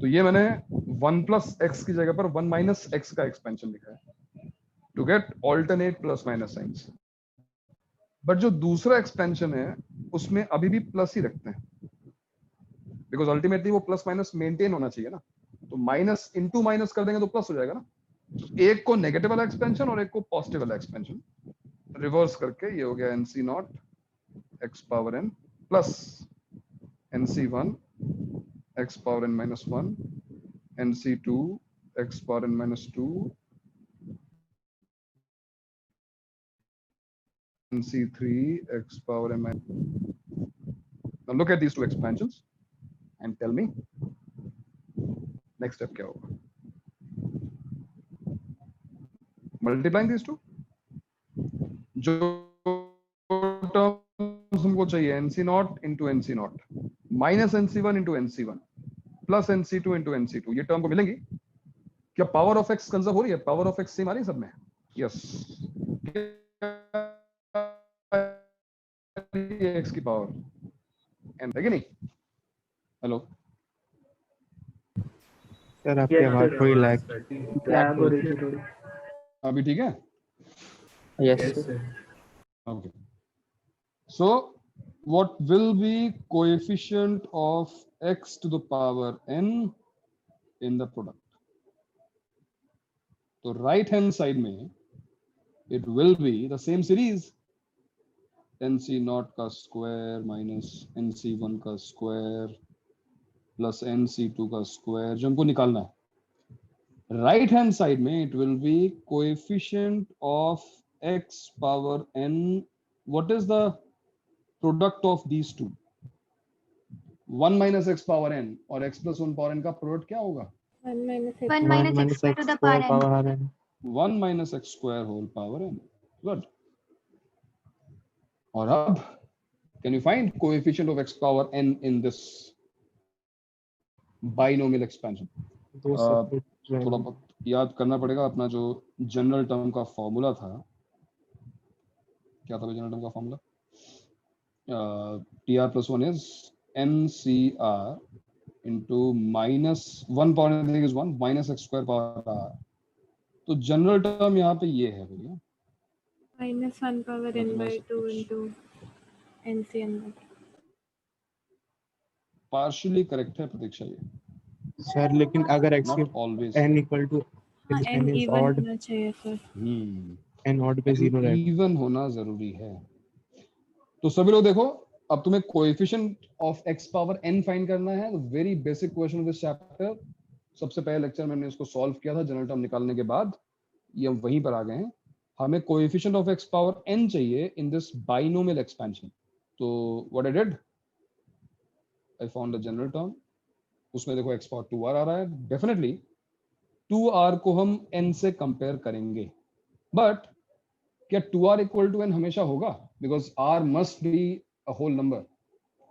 तो ये मैंने 1 प्लस एक्स की जगह पर 1 माइनस एक्स का एक्सपेंशन लिखा है to get alternate plus minus signs. But जो दूसरा एक्सपेंशन है उसमें अभी भी प्लस ही रखते हैं, बिकॉज अल्टीमेटली वो प्लस माइनस मेंटेन होना चाहिए ना। तो माइनस इंटू माइनस कर देंगे तो प्लस हो जाएगा ना। तो एक को नेगेटिव वाला एक्सपेंशन और एक को पॉजिटिव वाला एक्सपेंशन रिवर्स करके ये हो गया NC0 x power n plus NC1 x power n minus 1 NC2 x power n minus 2 nc3 x power n minus. Now look at these two expansions and tell me next step क्या होगा. Multiplying these two, जो terms हमको चाहिए nc naught into nc naught minus nc1 into nc1 plus nc2 into nc2, ये term को मिलेंगी. क्या power of x conserve हो रही है? पावर ऑफ एक्स सेम आ रही है सब में? यस. एक्स की पावर एन है कि नहीं? हेलो सर आपकी आवाज थोड़ी लैग लैग हो रही थी थोड़ी. अभी ठीक है? Yes Yes, sir. sir. Okay. So what will be coefficient of x to the power n in the product? तो right hand side में it will be the same series, nc naught का square minus nc1 का square plus nc2 का square, जो हमको निकालना है. Right hand side में it will be coefficient of x power n. What is the product of these two? 1 minus x power n और x plus 1 power n का product क्या होगा? 1 minus x. 1 minus x square to the square power n. power n. 1 minus x square whole power n. Good. और अब can you find coefficient of x power n in this binomial expansion? दो separate थोड़ा बहुत याद करना पड़ेगा. अपना जो जनरल टर्म का फॉर्मूला था, क्या था जनरल टर्म का formula? tr plus 1 is ncr into minus 1 power n is 1 minus x square power r. तो जनरल टर्म यहाँ पे ये है भैया, Minus 1 power n by 2 into nc n by 2. Partially correct है प्रतीक्षा. ये सर लेकिन अगर x की not always. n equal to हाँ, n n is even odd, होना चाहिए सर. n odd पे 0 रहेगा. इवन होना जरूरी है. तो सभी लोग देखो, अब तुम्हें coefficient of x power n find करना है. Very basic question of this chapter. सबसे पहले लेक्चर में हमने इसको सॉल्व किया था जनरल टर्म निकालने के बाद. ये हम वहीं पर आ गए हैं. हमें coefficient of x power n चाहिए इन दिस बाइनोमियल एक्सपेंशन. तो what I did, I found the general term. उसमें देखो x पावर 2r आ रहा है. डेफिनेटली 2r को हम n से कंपेयर करेंगे, बट क्या 2r इक्वल टू n हमेशा होगा? Because r must be a whole number.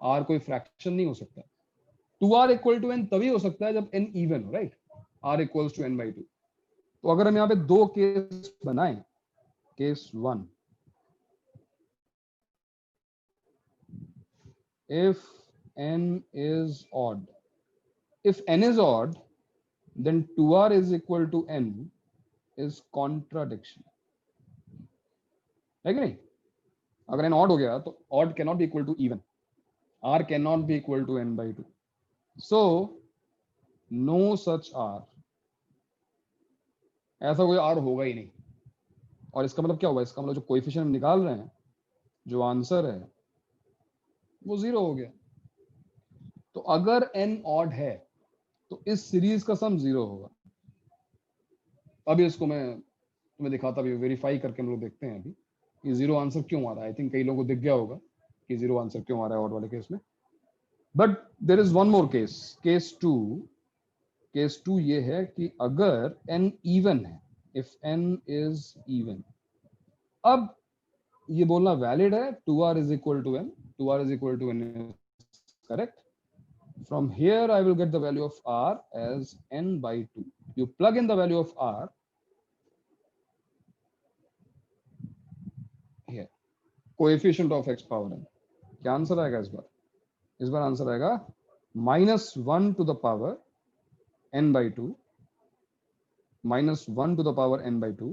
r कोई फ्रैक्शन नहीं हो सकता. 2r इक्वल टू n तभी हो सकता है जब n इवन हो, right? r equals to n by 2. तो अगर हम यहाँ पे दो केस बनाएं, case 1, if n is odd, if n is odd, then 2r is equal to n is contradiction, है कि नहीं? अगर n odd हो गया तो odd cannot be equal to even, r cannot be equal to n by 2. So no such r. ऐसा कोई r होगा ही नहीं. और इसका मतलब क्या होगा? इसका मतलब जो कोएफिशिएंट हम निकाल रहे हैं, जो आंसर है वो 0 हो गया. तो अगर n odd है तो इस सीरीज का सम 0 होगा. अभी इसको मैं तुम्हें दिखाता भी, वेरीफाई करके हम लोग देखते हैं अभी कि 0 आंसर क्यों आ रहा है. आई थिंक कई लोगों को दिख गया होगा कि 0 आंसर क्यों आ रहा है ऑड वाले केस में. But there is one more case, case 2. Case 2 ये है कि अगर n इवन है, इफ n इज इवन. अब ये बोलना वैलिड है 2r is equal to n, 2r is equal to n is correct. From here I will get the value of r as n by 2. You plug in the value of r here, coefficient of x power n. क्या answer आएगा इस बार? इस बार answer आएगा -1 to the power n by 2, -1 to the power n by 2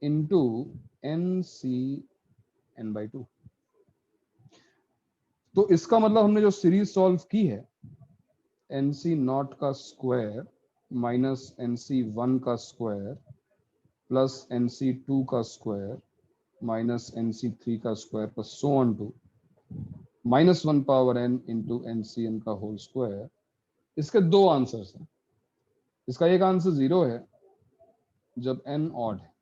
into nc n by 2. तो इसका मतलब हमने जो सीरीज सॉल्व की है, nc नॉट का स्क्वायर माइनस nc1 का स्क्वायर प्लस nc2 का स्क्वायर माइनस nc3 का square plus so on to -1 power n into ncn का होल स्क्वायर. इसके दो आंसर्स हैं. इसका एक आंसर 0 है जब n ऑड है,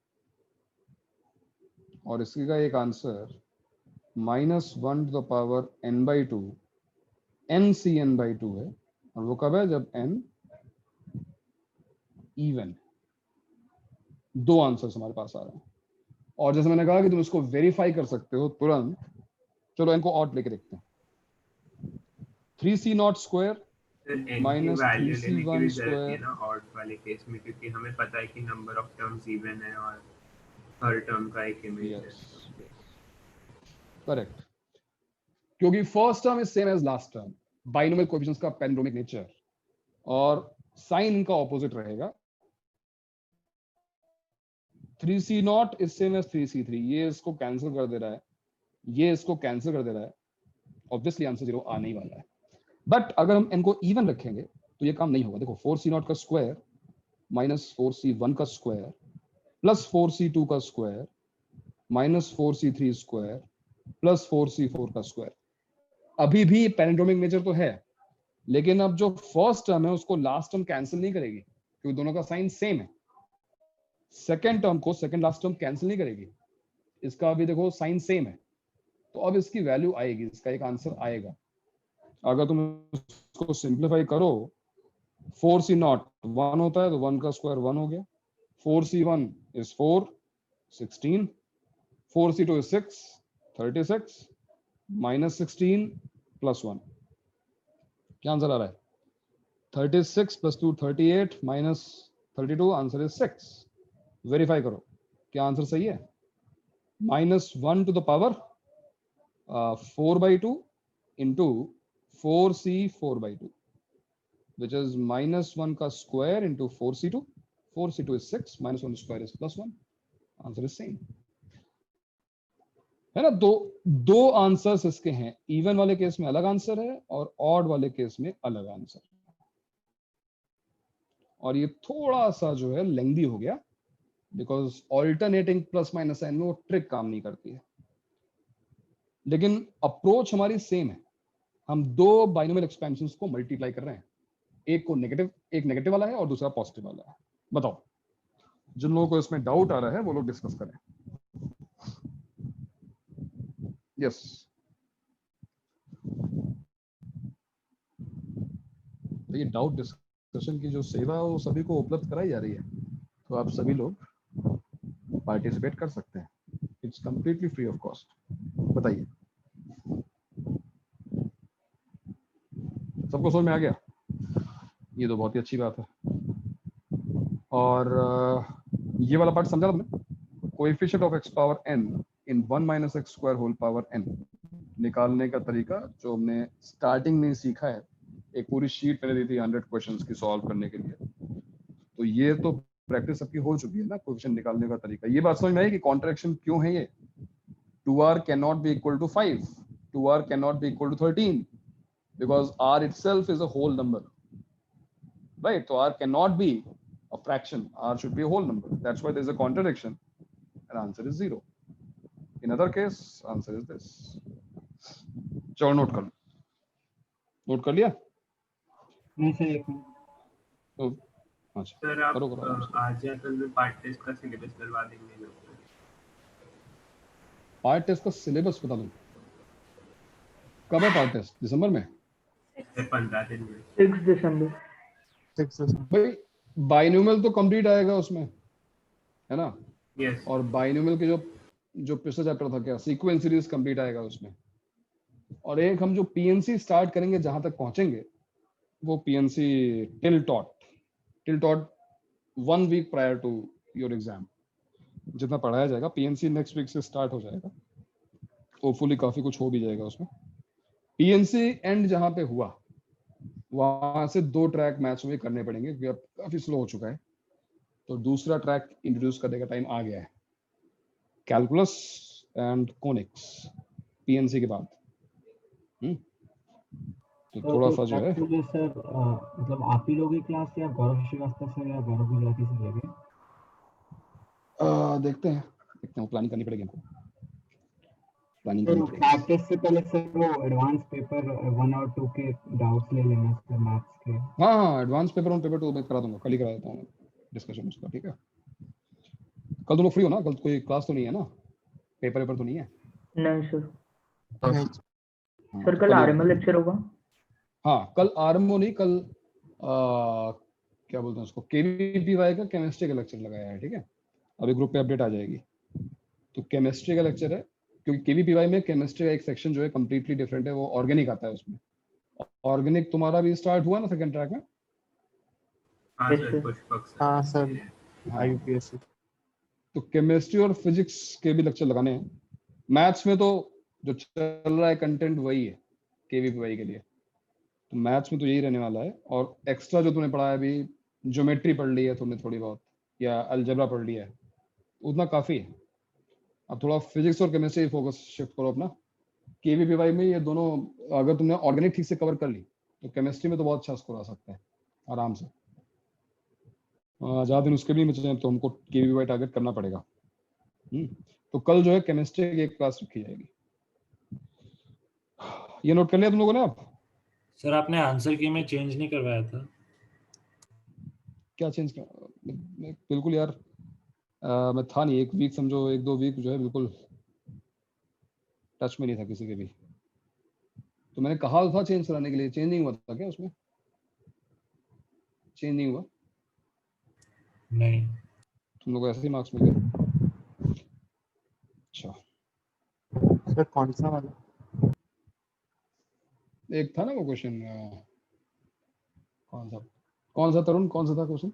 और इसका एक answer -1 to the power n/2 NCn/2 है, और वो कब है जब n इवन। दो आंसर्स हमारे पास आ रहे हैं, और जैसे मैंने कहा कि तुम इसको वेरीफाई कर सकते हो तुरंत। चलो इनको ऑड लेके देखते हैं। 3c0 स्क्वायर सर n की माइनस वैल्यू लेने की भी 3c1 जरूरत नहीं है स्क्वायर। ना ऑड वाले केस में, क्योंकि हमें पता है कि नंबर ऑफ टर्म्स इवन है और हर टर्म का एक इमेज है। यस, करेक्ट, क्योंकि first term is same as last term, binomial coefficients का पैलिंड्रोमिक नेचर, और साइन इनका ऑपोजिट रहेगा। 3c0 is same as 3c3, ये इसको कैंसिल कर दे रहा है, ये इसको कैंसिल कर दे रहा है, ऑब्वियसली आंसर 0 आने ही वाला है। बट अगर हम इनको इवन रखेंगे तो ये काम नहीं होगा। देखो 4c0 का स्क्वायर माइनस 4c1 का स्क्वायर प्लस 4c2 का square minus 4c3 square plus 4c4 का स्क्वायर, अभी भी पैलिंड्रोमिक नेचर तो है, लेकिन अब जो फर्स्ट टर्म है उसको लास्ट टर्म कैंसिल नहीं करेगी, क्योंकि दोनों का साइन सेम है। सेकेंड टर्म को सेकेंड लास्ट टर्म कैंसिल नहीं करेगी, इसका अभी देखो साइन सेम है, तो अब इसकी वैल्यू आएगी, इसका एक आंसर आएगा। अगर तुम इसको सिंप्लीफाई करो, 4c0 1 होता है तो 1 का स्क्वायर 1 हो गया, 4c1 is 4 16, 4c2 is 6 36 minus 16 plus 1, क्या आंसर आ रहा है? 36 plus 2 38 minus 32, answer is 6। Verify करो क्या आंसर सही है। -1 to the power 4/2 into 4c4/2, which is -1 का square into 4c2, 4c2 is 6 -1 square is +1, answer is same, है ना। दो आंसर्स इसके हैं, इवन वाले केस में अलग आंसर है और ऑड वाले केस में अलग आंसर, और ये थोड़ा सा जो है लेंदी हो गया, because alternating plus minus sign में वो ट्रिक काम नहीं करती है, लेकिन अप्रोच हमारी सेम है। हम दो बाइनोमियल एक्सपेंशंस को मल्टीप्लाई कर रहे हैं, एक नेगेटिव वाला है और दूसरा पॉजिटिव वाला है। बताओ, जिन लोगों को इसमें डाउट आ रहा है वो लोग डिस्कस करें। यस, तो ये डाउट डिस्कशन की जो सेवा है वो सभी को उपलब्ध कराई जा रही है, तो आप सभी लोग पार्टिसिपेट कर सकते हैं, it's completely free of cost. बताइए, सबको समझ में आ गया? ये तो बहुत ही अच्छी बात है। और ये वाला पार्ट समझा तुमने? Coefficient of x power n in 1 - x square whole power n निकालने का तरीका जो हमने स्टार्टिंग में सीखा है, एक पूरी शीट मैंने दी थी 100 क्वेश्चंस की सॉल्व करने के लिए, तो ये तो प्रैक्टिस सबकी हो चुकी है ना, कोएफिशिएंट निकालने का तरीका। ये बात समझ में आई कि कॉन्ट्रैक्शन क्यों है ये? 2r can not be equal to 5, 2r can not be equal to 13, because r itself is a whole number, right? So r cannot be a fraction, r should be a whole number, that's why there is a contradiction and answer is 0. In other case answer is this. चलो note कर लिया? नहीं sir, एक minute. तो अच्छा sir आप करो। आज या कल में पार्ट टेस्ट का सिलेबस करवा देंगे लोगों को? पार्ट टेस्ट का सिलेबस बता दूं, कब है पार्ट टेस्ट? दिसंबर में? 15 दिन में। 6 दिसंबर। 6 दिसंबर। भाई बाइनोमियल तो कंप्लीट आएगा उसमें, है ना? यस। और बाइनोमियल के जो पिछला चैप्टर था, क्या सीक्वेंस सीरीज कंप्लीट आएगा उसमें, और एक हम जो पीएनसी स्टार्ट करेंगे, जहां तक पहुंचेंगे वो PNC till taught 1 week prior to your exam जितना पढ़ाया जाएगा, पीएनसी नेक्स्ट वीक से स्टार्ट हो जाएगा, होपफुली काफी कुछ हो भी जाएगा उसमें। पीएनसी एंड जहां पे हुआ वहां से 2 ट्रैक मैच में करने पड़ेंगे, क्योंकि अब काफी स्लो हो चुका है, तो दूसरा ट्रैक इंट्रोड्यूस करने का टाइम आ गया है, कैलकुलस एंड कोनिक्स पीएनसी के बाद। तो थोड़ा सा जो है एक्चुअली सर मतलब आप ही लोग ही क्लास या गौरव श्रीवास्तव सर या गौरव गुजराती से लेंगे? देखते हैं प्लानिंग करनी पड़ेगी हमको। प्लानिंग सर करनी पड़ेगी। प्रैक्टिस से पहले सर वो एडवांस पेपर 1 और 2 के डाउट्स ले लेना सर मैथ्स के। हाँ हाँ, एडवांस पेपर 1 पेपर 2 मैं करा दूंगा, कल ही करा देता हूँ डिस्कशन उसका, ठीक है। कल तुम लोग फ्री हो ना? कल कोई क्लास तो नहीं है ना? पेपर तो नहीं है? नहीं सर। हाँ, सर तो कल ही आ आरएमएल जाना। लेक्चर होगा? हाँ कल आरएमओ नहीं, कल क्या बोलते हैं उसको, केवीपीवाई का केमिस्ट्री का लेक्चर लगाया है, ठीक है। अभी ग्रुप पे अपडेट आ जाएगी। तो केमिस्ट्री का लेक्चर है, क्योंकि केवीपीवाई में केमिस्ट्री का एक सेक्शन जो है कंप्लीटली डिफरेंट है, वो ऑर्गेनिक आता है उसमें। ऑर्गेनिक तुम्हारा भी स्टार्ट हुआ ना सेकंड ट्रैक में? हाँ Yes, sir, sir. Pushpak sir. हाँ सर, हाँ, आईयूपीएससी। तो केमिस्ट्री और फिजिक्स के भी लेक्चर लगाने हैं। मैथ्स में तो जो चल रहा है कंटेंट वही है केवीपीवाई के लिए, तो मैथ्स में तो यही रहने वाला है। और एक्स्ट्रा जो तूने पढ़ा है अभी, ज्योमेट्री पढ़ ली है तुमने थोड़ी बहुत, या अलजेब्रा पढ़ लिया है, उतना काफी है। अब थोड़ा फिजिक्स और केमिस्ट्री फोकस शिफ्ट करो अपना। केवीपीवाई में ये दोनों अगर तुमने ऑर्गेनिक ठीक से कवर कर ली तो केमिस्ट्री में तो बहुत अच्छा स्कोर आ सकता है आराम से। ज्यादा दिन उसके भी बचे हैं तो हमको केवीपीवाई टारगेट करना पड़ेगा। तो कल जो है केमिस्ट्री की एक क्लास रखी जाएगी। ये नोट कर लिया तुम लोगों ने? आप सर आपने आंसर की में चेंज नहीं करवाया था? क्या चेंज किया? बिल्कुल यार, मैं था नहीं, एक वीक समझो, 1-2 वीक जो है बिल्कुल टच में नहीं था किसी के भी। तो मैंने कहा था चेंज कराने के लिए, चेंज नहीं हुआ था क्या उसमें? चेंज नहीं हुआ? नहीं तुम लोग को ऐसे ही मार्क्स मिल गए? अच्छा, सर कौन सा वाला? एक था ना वो क्वेश्चन, कौन सा तरुण, कौन सा था क्वेश्चन?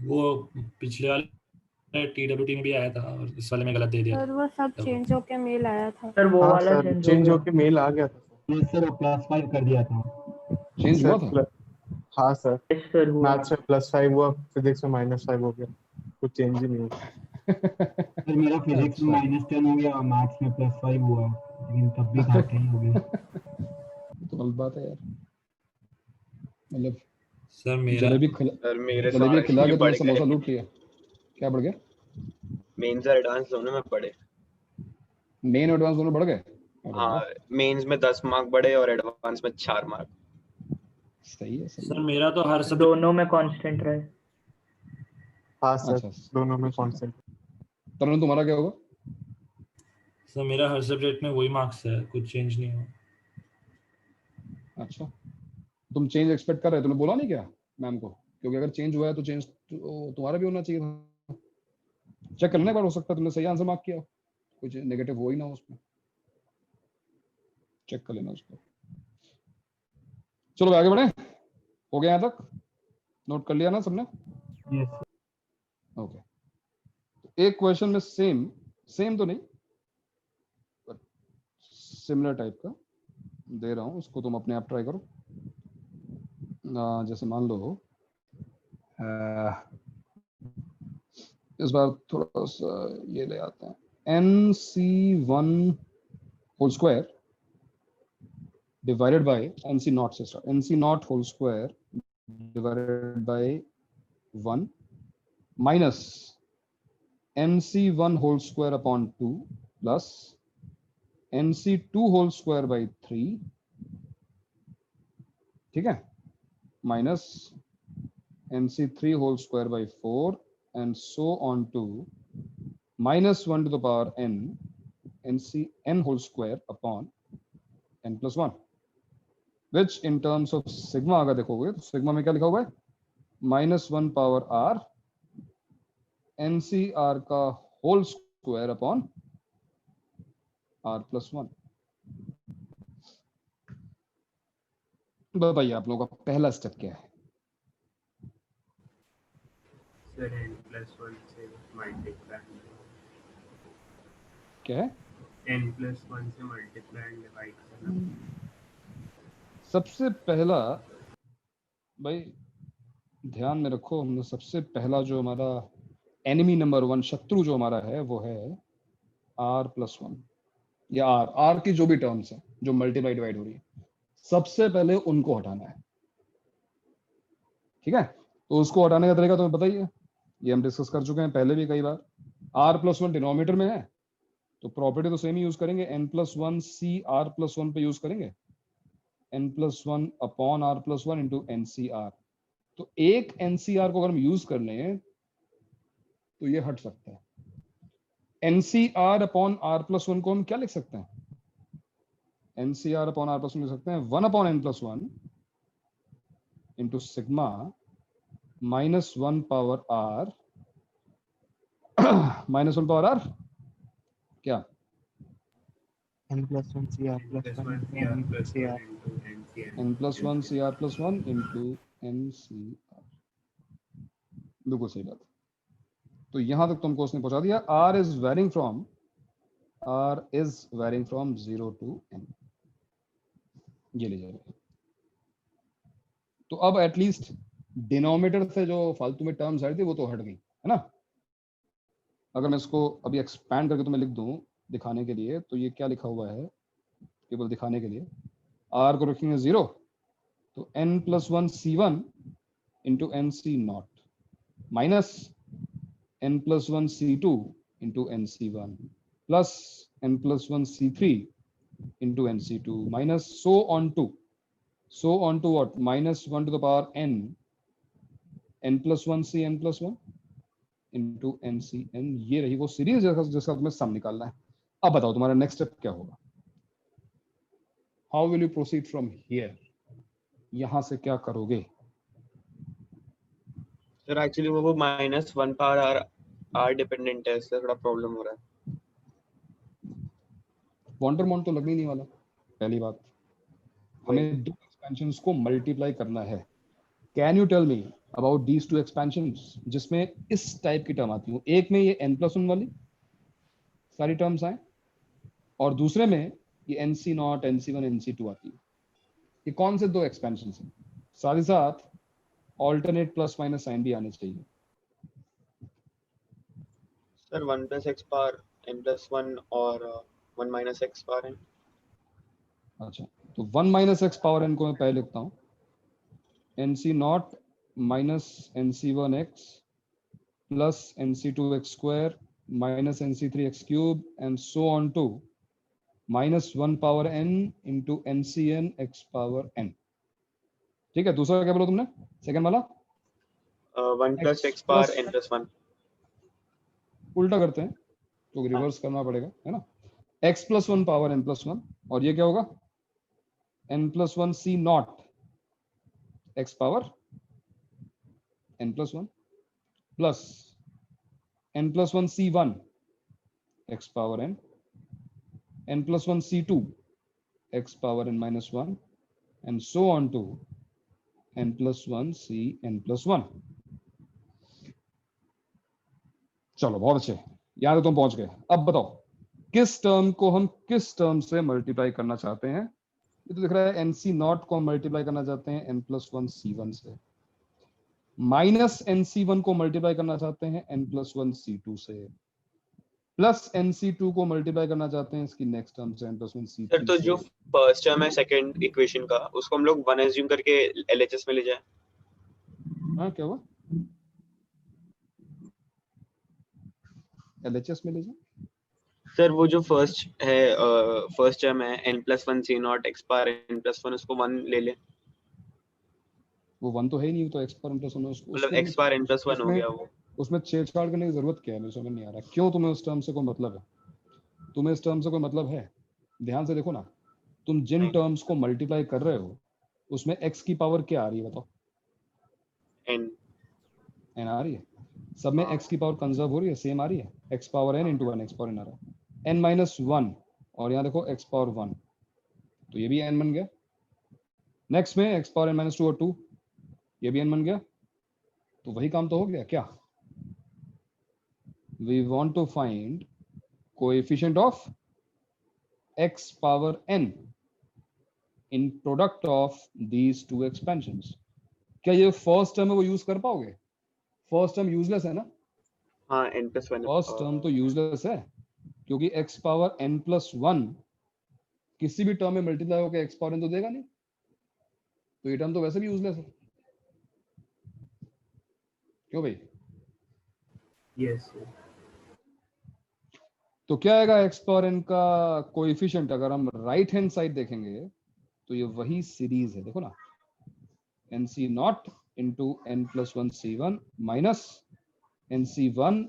वो पिछले वाले टीडब्ल्यूटी में भी आया था और इस वाले में गलत दे दिया सर था। वो सब चेंज होके मेल आया था। सर वो हाँ वाला सर, चेंज चेंज हो होके मेल आ गया था नहीं सर +5 कर दिया था। चेंज हुआ था? हाँ सर, गया। Yes, सर हुआ। मैथ्स में +5 हुआ, फिजिक्स में -5 हो गया, कुछ चेंज ही नहीं हुआ। सर मेरा फिजिक्स में -10 हो गया और मैथ्स में +5 हुआ, लेकिन तब भी घाटे ही हो गया। तो गलत बात है यार, मतलब सर मेरा जलेबी सर मेरे जलेबी सारे खिला के तुमने बढ़ समोसा गए, लूट लिया। क्या बढ़ गया? मेंस और एडवांस दोनों में पढ़े। मेन एडवांस दोनों बढ़ गए? अरे हाँ, वाह, मेंस में 10 मार्क बढ़े और एडवांस में 4 मार्क। सही है सही सर है। मेरा तो हर सब्जेक्ट दोनों में कांस्टेंट रहे। हाँ सर, अच्छा, दोनों में कॉन्सेंट। तरुण तुम्हारा क्या होगा? सर मेरा हर सब्जेक्ट में वही मार्क्स है, कुछ चेंज नहीं हुआ। अच्छा, तुम चेंज एक्सपेक्ट कर रहे हो, तुमने बोला नहीं क्या मैम को? क्योंकि अगर चेंज हुआ है तो चेंज तो तुम्हारा भी होना चाहिए था। चेक करना एक बार, हो सकता है तुमने सही आंसर मार्क किया हो, कुछ नेगेटिव हो ही ना उसमें, चेक कर लेना उसको। चलो आगे बढ़े, हो गया यहाँ तक? नोट कर लिया ना सबने? यस ओके, एक क्वेश्चन में सेम तो नहीं पर सिमिलर टाइप का दे रहा हूँ, उसको तुम अपने आप ट्राई करो। जैसे मान लो इस बार थोड़ा सा ये ले आते हैं, NC1 whole square divided by NC naught से start, NC naught whole square divided by 1 minus NC1 whole square upon 2 plus NC2 whole square by 3, ठीक है, minus NC3 whole square by 4 and so on to minus 1 to the power n NCn whole square upon n plus 1, which in terms of sigma अगर देखोगे तो sigma में क्या लिखा हुआ है? -1 पावर r NCr का whole square upon r plus 1। बताइए आप लोगों का पहला स्टेप क्या है? सर n+1 से मल्टीप्लाई, क्या है? n+1 से मल्टीप्लाई एंड डिवाइड करना। सबसे पहला भाई ध्यान में रखो, हमने सबसे पहला जो हमारा एनिमी नंबर 1 शत्रु जो हमारा है वो है r+1 या r की जो भी टर्म्स है जो मल्टीप्लाई डिवाइड हो रही है, सबसे पहले उनको हटाना है, ठीक है। तो उसको हटाने का तरीका तुम्हें पता ही है, ये हम डिस्कस कर चुके हैं पहले भी कई बार। r+1 डिनोमिनेटर में है तो प्रॉपर्टी तो सेम ही यूज करेंगे, n+1 CR+1 पे यूज करेंगे, n+1 upon R+1 into NCR। तो एक NCR को अगर हम यूज कर लें तो ये हट सकता है। NCR अपॉन R+1 को हम क्या लिख सकते हैं? NCR अपॉन R+1 लिख सकते हैं 1 upon n+1 into sigma -1 power R -1 power R क्या? n+1 CR+1 NCR n+1 CR+1 into NCR। बिल्कुल सही बात। तो यहां तक तुमको उसने पहुंचा दिया। R is varying from 0 to n। ये ले जाएगा। तो अब एटलीस्ट डिनोमिनेटर से जो फालतू में टर्म्स आई थी वो तो हट गई, है ना? अगर मैं इसको अभी एक्सपैंड करके तुम्हें लिख दूं दिखाने के लिए, तो ये क्या लिखा हुआ है केवल दिखाने के लिए। R को रखेंगे 0, तो n+1 C1 into NC0 minus n+1 C2 into NC1 plus n+1 C3 into NC2 minus so on to what? -1 to the power n+1 C n+1 into NCN। ये रही वो सीरीज जिसका तुम्हें सम निकालना है। अब बताओ तुम्हारा नेक्स्ट स्टेप क्या होगा? How will you proceed from here? यहां से क्या करोगे? सर एक्चुअली वो -1 पावर R डिपेंडेंट है, इससे थोड़ा प्रॉब्लम हो रहा है। वॉन्डरमॉन्ट तो लगने ही नहीं वाला। पहली बात, हमें दो एक्सपेंशंस को मल्टीप्लाई करना है। Can you tell me about these two expansions जिसमें इस टाइप की टर्म आती हो? एक में ये n+1 वाली सारी टर्म्स आए और दूसरे में ये NC0 NC1 NC2 आती है। ये कौन से दो एक्सपेंशंस हैं? साथ ही साथ ऑल्टरनेट प्लस माइनस साइन भी आने चाहिए। सर 1 + x पावर n+1 और 1 - x पावर n। अच्छा, तो 1 - x पावर n को मैं पहले लिखता हूँ NC0 minus NC1x plus NC2x² minus NC3x³ and so on to -1 power n into NCN x power n। ठीक है, दूसरा क्या बोला तुमने? सेकंड वाला 1 + x पावर n+1। उल्टा करते हैं तो रिवर्स करना पड़ेगा, है ना? x+1 पावर n+1 और ये क्या होगा? n+1 C0 x power n+1 plus n+1 C1 x power n, n+1 C2 x power n-1 and so on to n+1 C n+1। चलो बहुत अच्छे, यहां तक तुम पहुंच गए। अब बताओ किस टर्म को हम किस टर्म से मल्टीप्लाई करना चाहते हैं? ये तो दिख रहा है NC0 को हम मल्टीप्लाई करना चाहते हैं n+1 C1 से, माइनस NC1 को मल्टीप्लाई करना चाहते हैं n+1 C2 से, प्लस NC2 को मल्टीप्लाई करना चाहते हैं इसकी नेक्स्ट टर्म से n+1 C3 सर तो जो फर्स्ट टर्म है सेकंड इक्वेशन का, उसको हम लोग 1 एज्यूम करके LHS में ले जाए। हाँ क्या हुआ? LHS में ले जाए? सर वो जो फर्स्ट है फर्स्ट टर्म है n+1 C0 x power n+1, उसको 1 ले ले। वो 1 तो है ही नहीं, तो x पावर n+1 उसको मतलब x पावर n+1 हो गया वो। उसमें छेड़छाड़ करने की जरूरत क्या है? मुझे समझ नहीं आ रहा क्यों तुम्हें उस टर्म से कोई मतलब है? तुम्हें इस टर्म से कोई मतलब है? ध्यान से देखो ना, तुम जिन टर्म्स को मल्टीप्लाई कर रहे हो उसमें x की पावर क्या आ रही है बताओ? n आ रही है। सब में x की पावर कंजर्व हो रही है, सेम आ रही है, x power n into 1 x power n आ रहा है, n-1 और यहाँ देखो x पावर 1, तो ये भी n बन गया। नेक्स्ट में x पावर n-2 और 2, ये भी n बन गया। तो वही काम तो हो गया क्या? We want to find coefficient of x power n in product of these two expansions। क्या ये फर्स्ट टर्म है वो यूज कर पाओगे? फर्स्ट टर्म यूजलेस है ना? हाँ n+1 फर्स्ट टर्म तो यूजलेस है क्योंकि x पावर n+1 किसी भी टर्म में मल्टीप्लाई होकर x पावर n तो देगा नहीं, तो ये टर्म तो वैसे भी यूजलेस है। क्यों भाई? यस। तो क्या आएगा एक्स पावर एन का कोएफिशिएंट? अगर हम राइट हैंड साइड देखेंगे तो ये वही सीरीज है, देखो ना, n C not into n plus one C one minus n C one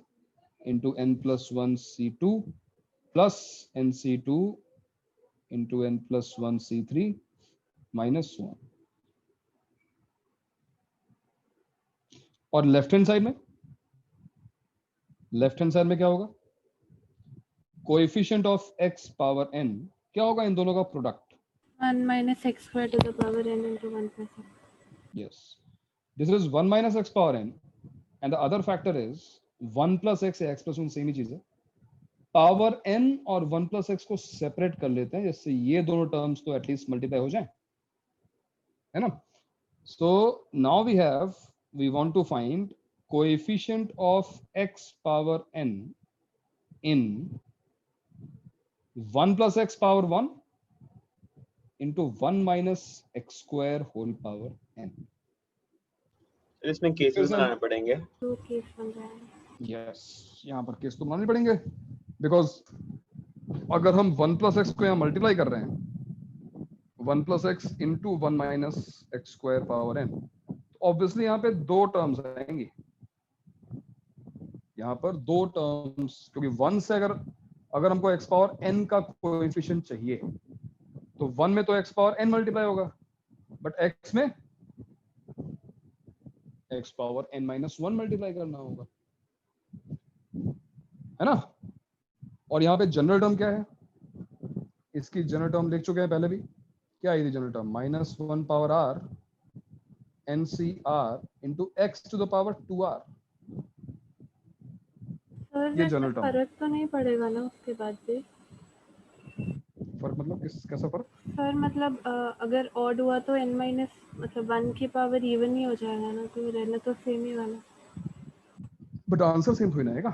into n plus one C two plus n C two into n plus one C three minus one. और left hand side में क्या होगा? Coefficient of x power n क्या होगा? इन दोनों का product. 1 minus x square to the power n into 1 plus x. Yes, this is 1 minus x power n and the other factor is 1 plus x या x plus 1 same ही चीज है। Power n और 1 plus x को separate कर लेते हैं जिससे ये दोनों टर्म्स तो एटलीस्ट मल्टीप्लाई हो जाए, है ना। So now we want to find coefficient of x power n in 1 plus x power 1 into 1 minus x square whole power n। इसमें केसेस बनाने पड़ेंगे। 2 केस बन रहा है। यस, यहाँ पर केस तो बनाने पड़ेंगे बिकॉज अगर हम 1 प्लस एक्स को यहाँ मल्टीप्लाई कर रहे हैं 1 plus x into 1 minus x square power n, तो ऑब्वियसली यहाँ पे दो टर्म्स आएंगी, यहाँ पर दो टर्म्स, क्योंकि 1 से अगर हमको एक्स पावर एन का कोएफिशिएंट चाहिए तो 1 में तो एक्स पावर एन मल्टीप्लाई होगा, बट एक्स में x power n minus 1 multiply करना होगा, है ना। और यहाँ पे जनरल टर्म क्या है? इसकी जनरल टर्म लिख चुके हैं पहले भी। क्या आई थी general term? Minus 1 power r n C r into x to the power 2r। Sir ये जनरल टर्म। फर्क तो नहीं पड़ेगा ना उसके बाद भी? फर्क मतलब कैसा फर्क? सर मतलब अगर ऑड हुआ तो n माइनस मतलब 1 की पावर इवन ही हो जाएगा ना, तो रहना तो सेम ही वाला। बट आंसर सेम थोड़ी ना आएगा,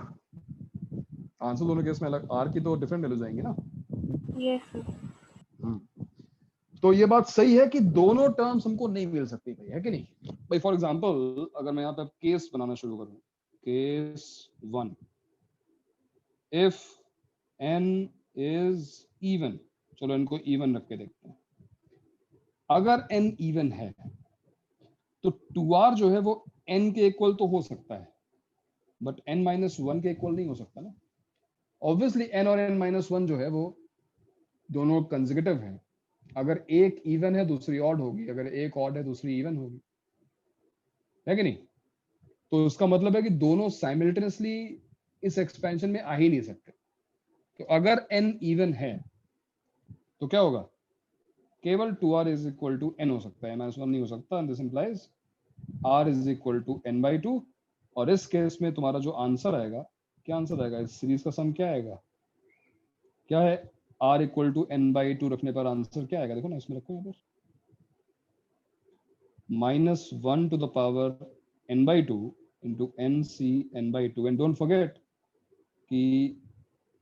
आंसर दोनों केस में अलग, आर की तो डिफरेंट वैल्यूज आएंगी ना। Yes sir. तो ये बात सही है कि दोनों टर्म्स हमको नहीं मिल सकती भाई, है कि नहीं भाई। फॉर एग्जांपल अगर मैं यहाँ पे केस बनाना शुरू करूँ, case 1, if n is even, चलो इनको इवन रख के देखते हैं। अगर n इवन है तो 2r जो है वो n के इक्वल तो हो सकता है, बट n माइनस 1 के इक्वल नहीं हो सकता ना। ऑब्वियसली n और n माइनस 1 जो है वो दोनों कंसेक्यूटिव हैं। अगर एक इवन है दूसरी ऑड होगी, अगर एक ऑड है दूसरी इवन होगी, है कि नहीं। तो उसका मतलब है कि दोनों साइमल्टेनियसली इस एक्सपेंशन में आ ही नहीं सकते। तो अगर n इवन है तो क्या होगा? केवल 2r is equal to n हो सकता है, n-1 नहीं हो सकता। This implies r is equal to n/2। और इस केस में तुम्हारा जो आंसर आएगा, क्या आंसर आएगा? इस सीरीज का सम क्या आएगा? क्या है? r इक्वल टू n/2 रखने पर आंसर क्या आएगा? देखो ना, इसमें रखो यहाँ पर, -1 to the power n/2 into nc n/2। And don't forget कि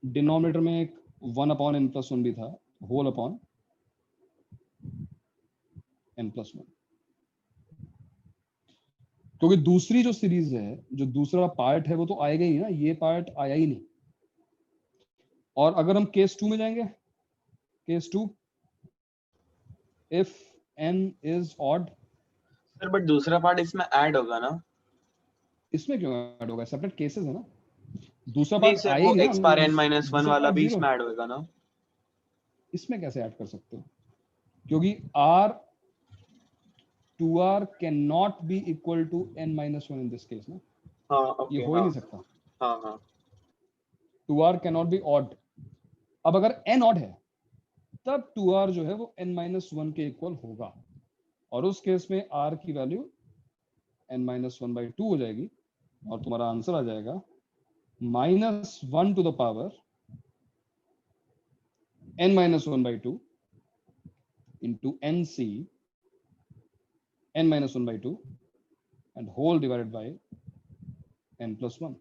डिनोमिनेटर में एक 1/n+1 भी था, होल अपॉन n+1। क्योंकि दूसरी जो सीरीज है, जो दूसरा पार्ट है, वो तो आएगा ही ना, ये पार्ट आया ही नहीं। और अगर हम केस 2 में जाएंगे, case 2, if n is odd. Sir but दूसरा पार्ट इसमें ऐड होगा ना? इसमें क्यों ऐड होगा? सेपरेट केसेस है ना, दूसरा नहीं पार्ट सर, आएगा वो ना। x पावर n माइनस 1 दूसरा वाला part भी zero। इसमें ऐड होगा ना? इसमें कैसे ऐड कर सकते हो? क्योंकि r 2r can not be equal to n-1 in this case ना। हाँ ओके, ये हो ही नहीं सकता। हाँ हाँ 2r can not be odd. अब अगर n ऑड है तब 2r जो है वो n-1 के इक्वल होगा, और उस केस में r की वैल्यू n-1/2 हो जाएगी, और तुम्हारा आंसर आ जाएगा -1 to the power n-1/2 into nc n-1/2 and whole divided by n+1।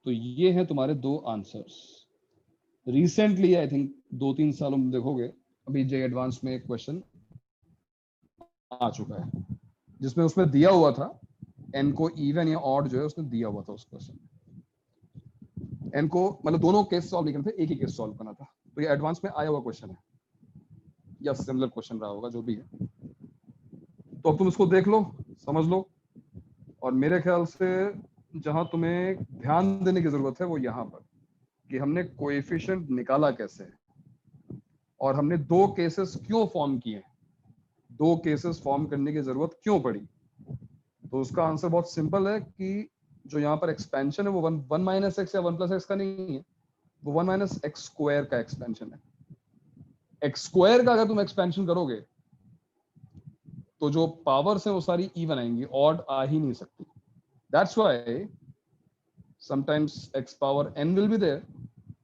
तो ये हैं तुम्हारे दो आंसर्स। रिसेंटली आई थिंक 2-3 सालों में देखोगे, अभी जे एडवांस में एक क्वेश्चन आ चुका है जिसमें उसमें दिया हुआ था n को इवन या ऑड जो है उसने दिया हुआ था उस क्वेश्चन में। एन को मतलब दोनों केस सॉल्व नहीं करना था, एक ही केस सॉल्व करना था। तो ये एडवांस में आया हुआ क्वेश्चन है या सिमिलर क्वेश्चन रहा होगा, जो भी है। तो अब तुम इसको देख लो, समझ लो, और मेरे ख्याल से जहां तुम्हें ध्यान देने की जरूरत है वो यहाँ पर कि हमने कोएफिशिएंट निकाला कैसे और हमने दो केसेस क्यों फॉर्म किए, दो केसेस फॉर्म करने की जरूरत क्यों पड़ी। तो उसका आंसर बहुत सिंपल है कि जो यहाँ पर एक्सपेंशन है वो वन माइनस एक्स या वन प्लस एक्स का नहीं है, वो वन माइनस एक्स स्क्वायर का एक्सपेंशन है। एक्स स्क्वायर का अगर तुम एक्सपेंशन करोगे तो जो पावर्स हैं वो सारी इवन आएंगी, ऑड आ ही नहीं सकती। That's why sometimes x power n will be there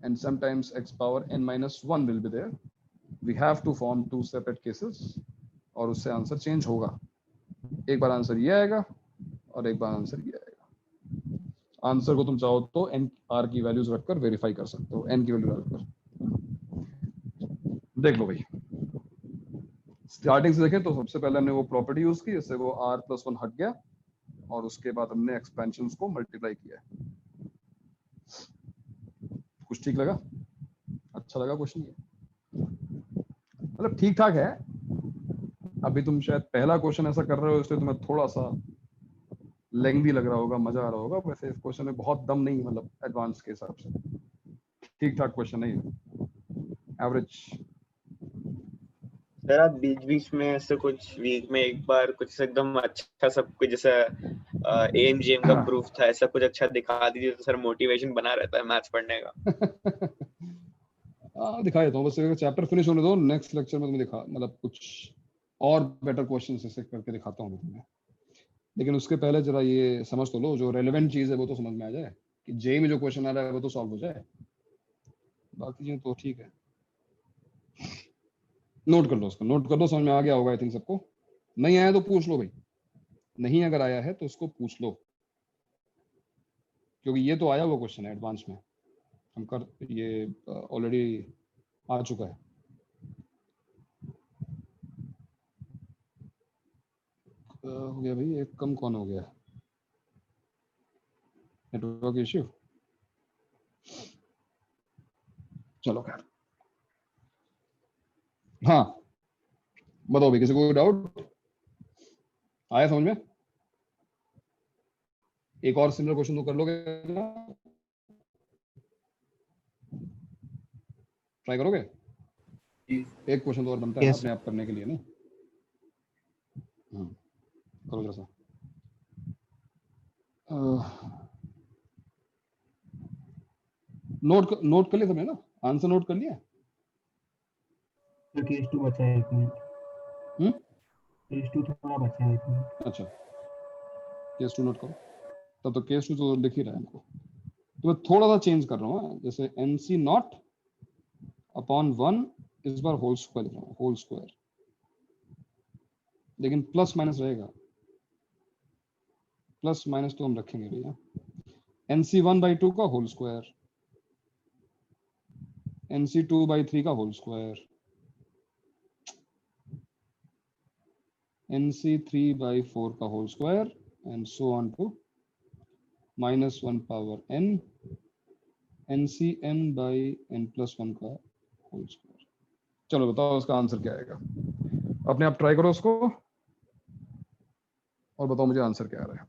and sometimes x power n minus 1 will be there. We have to form two separate cases और उससे आंसर चेंज होगा। एक बार आंसर ये आएगा और एक बार आंसर ये आएगा। आंसर को तुम चाहो तो n r की वैल्यूज रखकर वेरीफाई कर सकते हो, n की वैल्यू रखकर। देख लो भाई, स्टार्टिंग से देखें तो सबसे पहले हमने वो प्रॉपर्टी यूज की जिससे वो r plus 1 हट गया और उसके बाद हमने एक्सपेंशंस को मल्टीप्लाई किया। कुछ ठीक लगा? अच्छा लगा क्वेश्चन ये? मतलब ठीक ठाक है। अभी तुम शायद पहला क्वेश्चन ऐसा कर रहे हो इसलिए तुम्हें थोड़ा सा लेंथी लग रहा होगा, मजा आ रहा होगा। वैसे इस क्वेश्चन में बहुत दम नहीं, मतलब एडवांस के हिसाब से ठीक ठाक क्वेश्चन नहीं है, एवरेज। सर आप बीच बीच में ऐसे कुछ वीक में एक बार कुछ एकदम अच्छा सब कुछ जैसा एएमजीएम का प्रूफ था ऐसा कुछ अच्छा दिखा दीजिए तो सर मोटिवेशन बना रहता है मैथ्स पढ़ने का। दिखा देता हूँ, बस चैप्टर फिनिश होने दो, नेक्स्ट लेक्चर में तुम्हें दिखा मतलब कुछ और बेटर क्वेश्चन ऐसे करके दिखाता हूँ तुम्हें। लेकिन उसके पहले जरा ये समझ तो लो, जो रेलेवेंट चीज है वो तो समझ में आ जाए कि जे में जो क्वेश्चन आ रहा है वो तो सॉल्व हो जाए, बाकी चीजें तो ठीक है। नोट कर लो उसको, नोट कर लो, समझ में आ गया होगा आई थिंक सबको। नहीं आया तो पूछ लो भाई, नहीं अगर आया है तो उसको पूछ लो, क्योंकि ये तो आया हुआ क्वेश्चन है एडवांस में, हम कर ये ऑलरेडी आ चुका है। हो गया भाई, एक कम कौन हो गया? Network issue. चलो खैर, हाँ बताओ भाई, किसी को डाउट आया समझ में? एक और सिमिलर क्वेश्चन तो कर लोगे ना? ट्राई करोगे? एक क्वेश्चन तो और बनता है ना अपने आप करने के लिए ना। करो जरा सा। नोट कर लिया सबने ना? आंसर नोट कर लिया? तो केस 2 बचा है 1 मिनट। केस 2 थोड़ा बचा है 1 मिनट। अच्छा, केस 2 नोट करो। तब तो केस 2 तो लिख ही रहा है हमको, तो मैं थोड़ा सा चेंज कर रहा हूँ। जैसे NC नॉट अपॉन 1 इस बार होल स्क्वायर लिख रहा हूँ, होल स्क्वायर, लेकिन प्लस माइनस रहेगा। प्लस माइनस तो हम रखेंगे भैया। NC 1/2 का होल स्क्वायर, NC 2/3 का होल स्क्वायर, NC 3/4 का whole square and so on to -1 power n, NC n/n+1 का होल स्क्वायर। चलो बताओ उसका आंसर क्या आएगा? अपने आप ट्राई करो उसको और बताओ मुझे आंसर क्या आ रहा है।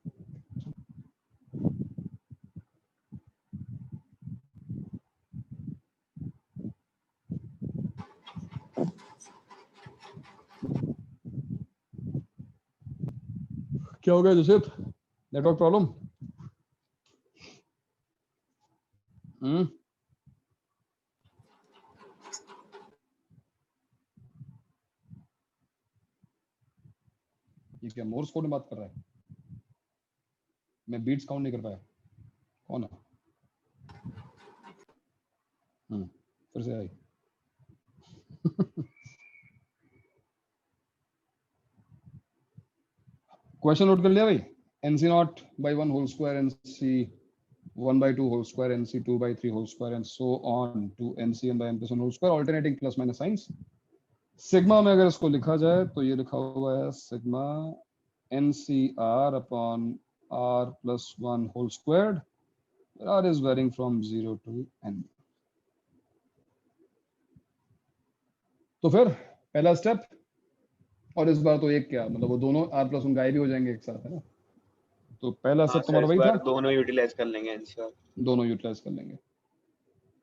क्या हो गया जशेद? Network problem? ये क्या मोर्स कोड में बात कर रहा है? मैं बीट्स काउंट नहीं कर पाया। कौन है? फिर से आई। क्वेश्चन नोट कर लिया भाई? NC not by 1 whole square, NC 1/2 whole square, NC 2/3 whole square and so on to NC n/n+1 whole square, alternating plus minus signs. Sigma में अगर इसको लिखा जाए तो ये लिखा हुआ है sigma NCR upon R+1 whole squared r is varying from 0 to n. तो फिर पहला स्टेप, और इस बार तो एक क्या मतलब वो दोनों r प्लस 1 गायब ही हो जाएंगे एक साथ, है ना। तो पहला हाँ स्टेप सर, तुम्हारा इस वही बार था, दोनों यूटिलाइज कर लेंगे आंसर। दोनों यूटिलाइज कर लेंगे।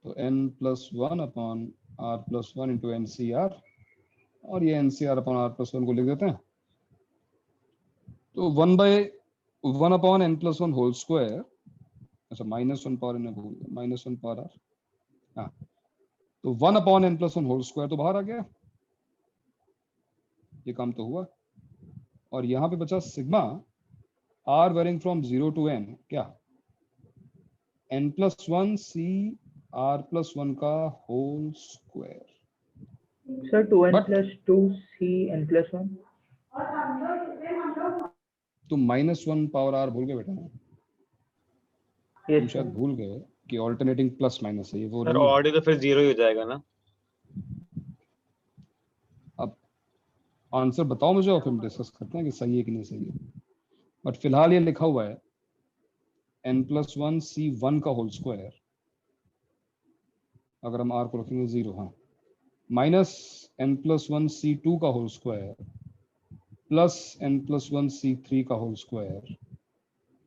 तो n plus 1 upon r plus 1 into n C r, और ये n C r upon r plus 1 को लिख देते हैं। तो 1/1 upon n plus 1 whole square, अच्छा -1 पावर n भूल गया, -1 पावर r, हाँ। तो 1 upon n plus 1 whole square तो बाहर आ गया, ये काम तो हुआ। और यहाँ पे बचा sigma r varying from 0 to n, क्या n plus 1 c r plus 1 का whole square. Sir 2n But- plus 2c n plus 1। तुम -1 पावर r भूल गए बेटा, तुम यस शायद सर। भूल गए कि ऑल्टरनेटिंग प्लस माइनस है, ये वो सर नहीं है। ऑड है तो फिर 0 ही हो जाएगा ना। अब आंसर बताओ मुझे और फिर हम डिस्कस करते हैं कि सही है कि नहीं सही है। बट फिलहाल ये लिखा हुआ है n प्लस 1 c1 का होल स्क्वायर, अगर हम r को रखेंगे 0, हाँ, माइनस n प्लस 1 c2 का whole square plus n plus 1 c3 का whole square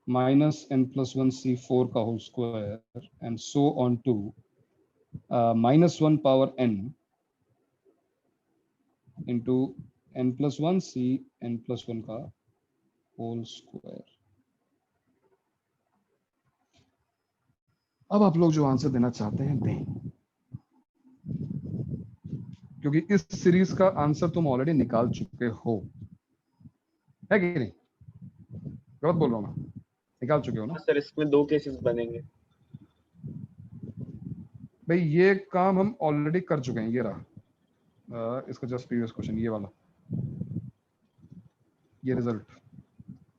minus n plus 1 c4 का whole square and so on to -1 power n into n plus 1 c n plus 1 का whole square. अब आप लोग जो answer देना चाहते हैं दें, क्योंकि इस सीरीज का आंसर तुम ऑलरेडी निकाल चुके हो, है कि नहीं? गलत बोल रहा हूं मैं? निकाल चुके हो ना सर इसमें 2 केसेस बनेंगे। भाई, ये काम हम ऑलरेडी कर चुके हैं। ये रहा इसका जस्ट प्रीवियस क्वेश्चन, ये वाला, ये रिजल्ट,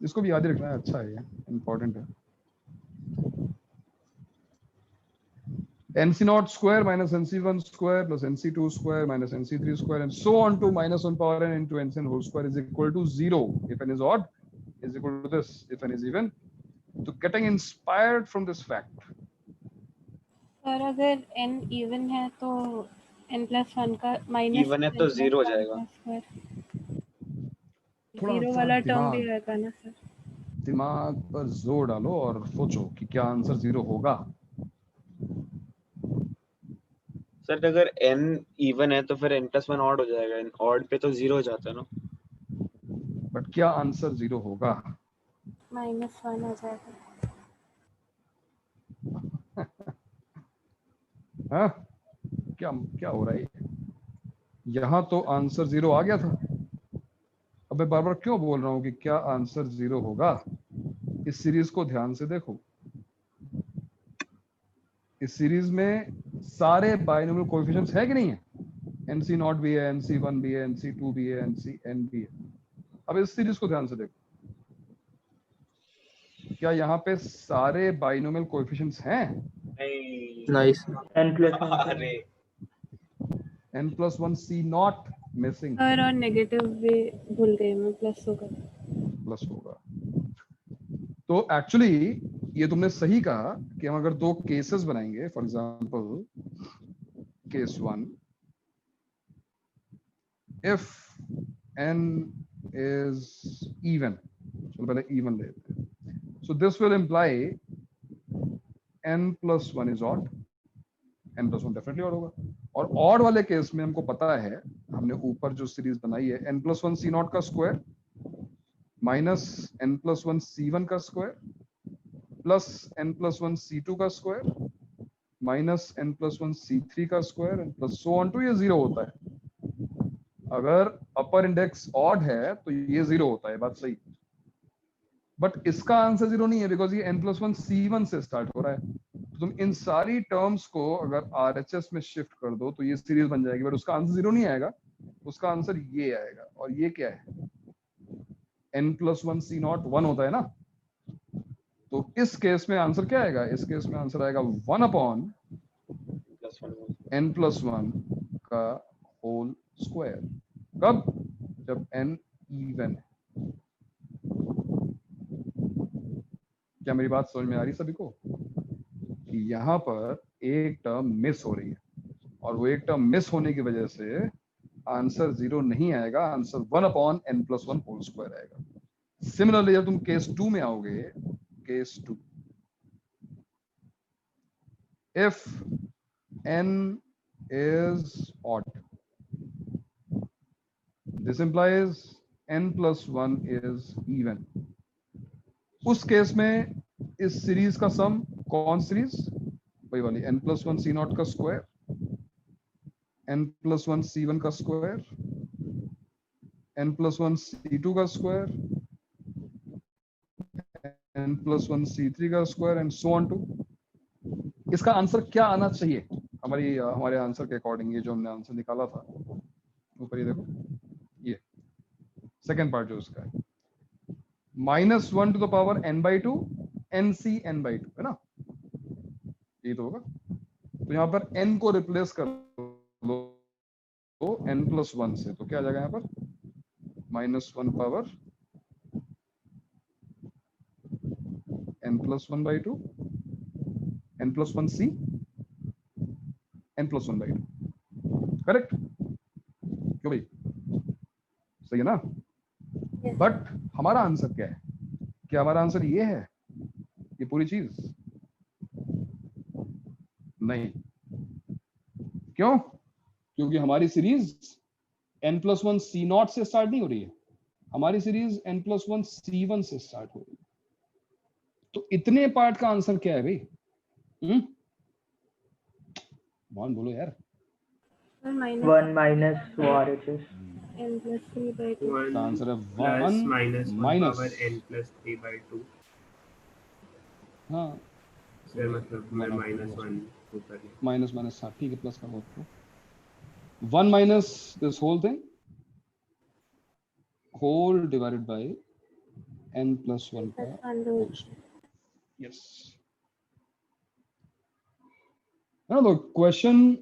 इसको भी याद ही रखना है, अच्छा है, ये इंपॉर्टेंट है। nc0 square minus nc1 square plus nc2 square minus nc3 square and so on to -1 power n into nc whole square is equal to 0 if n is odd, is equal to this if n is even. So getting inspired from this fact, sir अगर n even है तो n plus 1 का minus Even है तो 0 हो जाएगा। थोड़ा 0 सा वाला टर्म भी दिमाग रहेगा ना सर। दिमाग पर जोर डालो और सोचो कि क्या आंसर 0 होगा। सर अगर n इवन है तो फिर n प्लस 1 ऑड हो जाएगा, ऑड पे तो 0 हो जाता है ना। बट क्या आंसर 0 होगा? -1 आ जाएगा। हाँ, क्या क्या हो रहा है? यहाँ तो आंसर 0 आ गया था। अब मैं बार बार क्यों बोल रहा हूँ कि क्या आंसर 0 होगा? इस सीरीज को ध्यान से देखो। इस सीरीज में सारे बाइनोमियल कोएफिशिएंट्स है कि नहीं है? nc0 भी है, nc1 भी है, nc2 भी है, ncn भी है। अब इस सीरीज को ध्यान से देखो, क्या यहाँ पे सारे बाइनोमियल कोएफिशिएंट्स हैं? नहीं n plus 1 अरे n plus 1 c0 missing, sir और नेगेटिव भी भूल गई मैं, प्लस होगा। प्लस होगा। तो एक्चुअली ये तुमने सही कहा कि हम अगर 2 केसेस बनाएंगे, for example case 1, if n is even, चलो पहले even लेते हैं, so this will imply n plus 1 is odd, n plus 1 definitely odd होगा। और odd वाले केस में हमको पता है, हमने ऊपर जो सीरीज बनाई है, n plus 1 c0 का square minus n plus 1 c1 का square plus n plus 1 c2 का square minus n plus 1 c3 का square and plus so on to, ये 0 होता है। अगर अपर इंडेक्स ऑड है तो ये 0 होता है, बात सही। बट इसका आंसर 0 नहीं है बिकॉज ये n plus 1 c1 से स्टार्ट हो रहा है। तो तुम इन सारी टर्म्स को अगर RHS में शिफ्ट कर दो तो ये सीरीज बन जाएगी, बट उसका आंसर 0 नहीं आएगा, उसका आंसर ये आएगा। और ये क्या है? n plus 1 c0 1 होता है ना। तो इस केस में आंसर क्या आएगा? इस केस में आंसर आएगा 1 अपॉन n plus 1 का होल स्क्वायर। कब? जब n इवन है। क्या मेरी बात समझ में आ रही सभी को? कि यहाँ पर एक टर्म मिस हो रही है, और वो एक टर्म मिस होने की वजह से आंसर 0 नहीं आएगा, आंसर 1/n+1 होल स्क्वायर आएगा। सिमिलरली जब तुम केस 2 में आओगे, case 2, if n is odd, this implies n+1 is even. उस केस में इस सीरीज का सम, कौन सीरीज, वही वाली n+1 c0 का स्क्वायर, n+1 c1 का स्क्वायर, n+1 c2 का स्क्वायर, n+1 c3 का square and so on to. इसका आंसर क्या आना चाहिए हमारे आंसर के अकॉर्डिंग? ये जो हमने आंसर निकाला था ऊपर, ये देखो, ये सेकेंड पार्ट जो उसका है, -1 to the power n/2 nc(n/2) है ना, ये तो होगा। तो यहाँ पर n को रिप्लेस कर दो तो n+1 से, तो क्या आ जाएगा यहाँ पर -1 power n+1/2 n+1c n+1/2, correct? क्यों भाई, सही है ना? बट हमारा आंसर क्या है? क्या हमारा आंसर ये है, ये पूरी चीज? नहीं। क्यों? क्योंकि हमारी सीरीज n+1 c0 से स्टार्ट नहीं हो रही है, हमारी सीरीज n+1 c1 से स्टार्ट हो रही है। तो इतने पार्ट का आंसर क्या है भाई? मान बोलो यार। 1 minus RHS. n+3/2 का आंसर है plus 1 minus minus, power n+3/2। हाँ सर मतलब मैं -1 ऊपर है। माइनस माइनस, हाँ ठीक है, प्लस कर दो। 1 minus this whole thing whole divided by n+1 का होल स्क्वायर। यस, है ना? तो क्वेश्चन,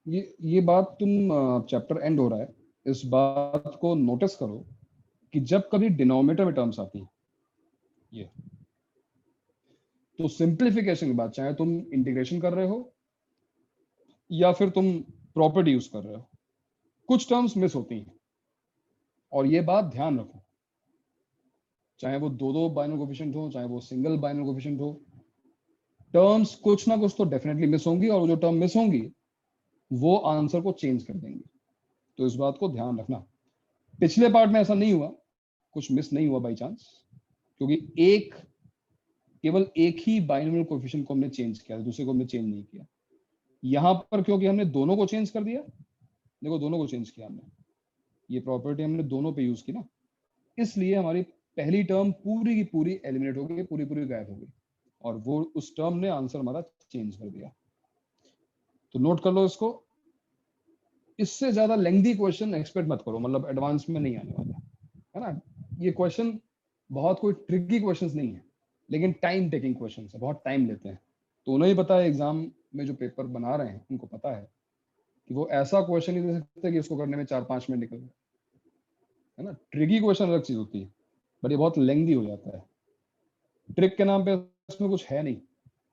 ये बात, तुम चैप्टर एंड हो रहा है, इस बात को नोटिस करो कि जब कभी डिनोमिनेटर में टर्म्स आती हैं, ये तो सिंप्लीफिकेशन के बाद, चाहे तुम इंटीग्रेशन कर रहे हो या फिर तुम प्रॉपर्टी यूज कर रहे हो, कुछ टर्म्स मिस होती हैं। और ये बात ध्यान रखो, चाहे वो दो बाइनरी कोएफिशिएंट हो, चाहे वो सिंगल बाइनरी कोएफिशिएंट हो, टर्म्स कुछ ना कुछ तो डेफिनेटली मिस होंगी, और वो जो टर्म मिस होंगी वो आंसर को चेंज कर देंगे। तो इस बात को ध्यान रखना। पिछले पार्ट में ऐसा नहीं हुआ, कुछ मिस नहीं हुआ बाई चांस, क्योंकि केवल एक ही बाइनोमियल कोएफिशिएंट को हमने चेंज किया, दूसरे को हमने चेंज नहीं किया। यहां पर क्योंकि हमने दोनों को चेंज कर दिया, देखो दोनों को चेंज किया हमने, ये प्रॉपर्टी हमने दोनों पे यूज की ना, इसलिए हमारी पहली टर्म पूरी की पूरी एलिमिनेट हो गई, पूरी पूरी गायब हो गई, और वो उस टर्म ने आंसर हमारा चेंज कर दिया। तो नोट कर लो इसको। इससे ज्यादा लेंथी क्वेश्चन एक्सपेक्ट मत करो, मतलब एडवांस में नहीं आने वाला है ना। ये क्वेश्चन बहुत कोई ट्रिकी क्वेश्चंस नहीं है, लेकिन टाइम टेकिंग क्वेश्चंस है, बहुत टाइम लेते हैं। तो उन्हें ही पता है, एग्जाम में जो पेपर बना रहे हैं उनको पता है कि वो ऐसा क्वेश्चन नहीं दे सकते कि इसको करने में 4-5 मिनट निकल जाए, है ना। ट्रिकी क्वेश्चन अलग चीज होती है, बट ये बहुत लेंथी हो जाता है। ट्रिक के नाम पे इसमें कुछ है नहीं।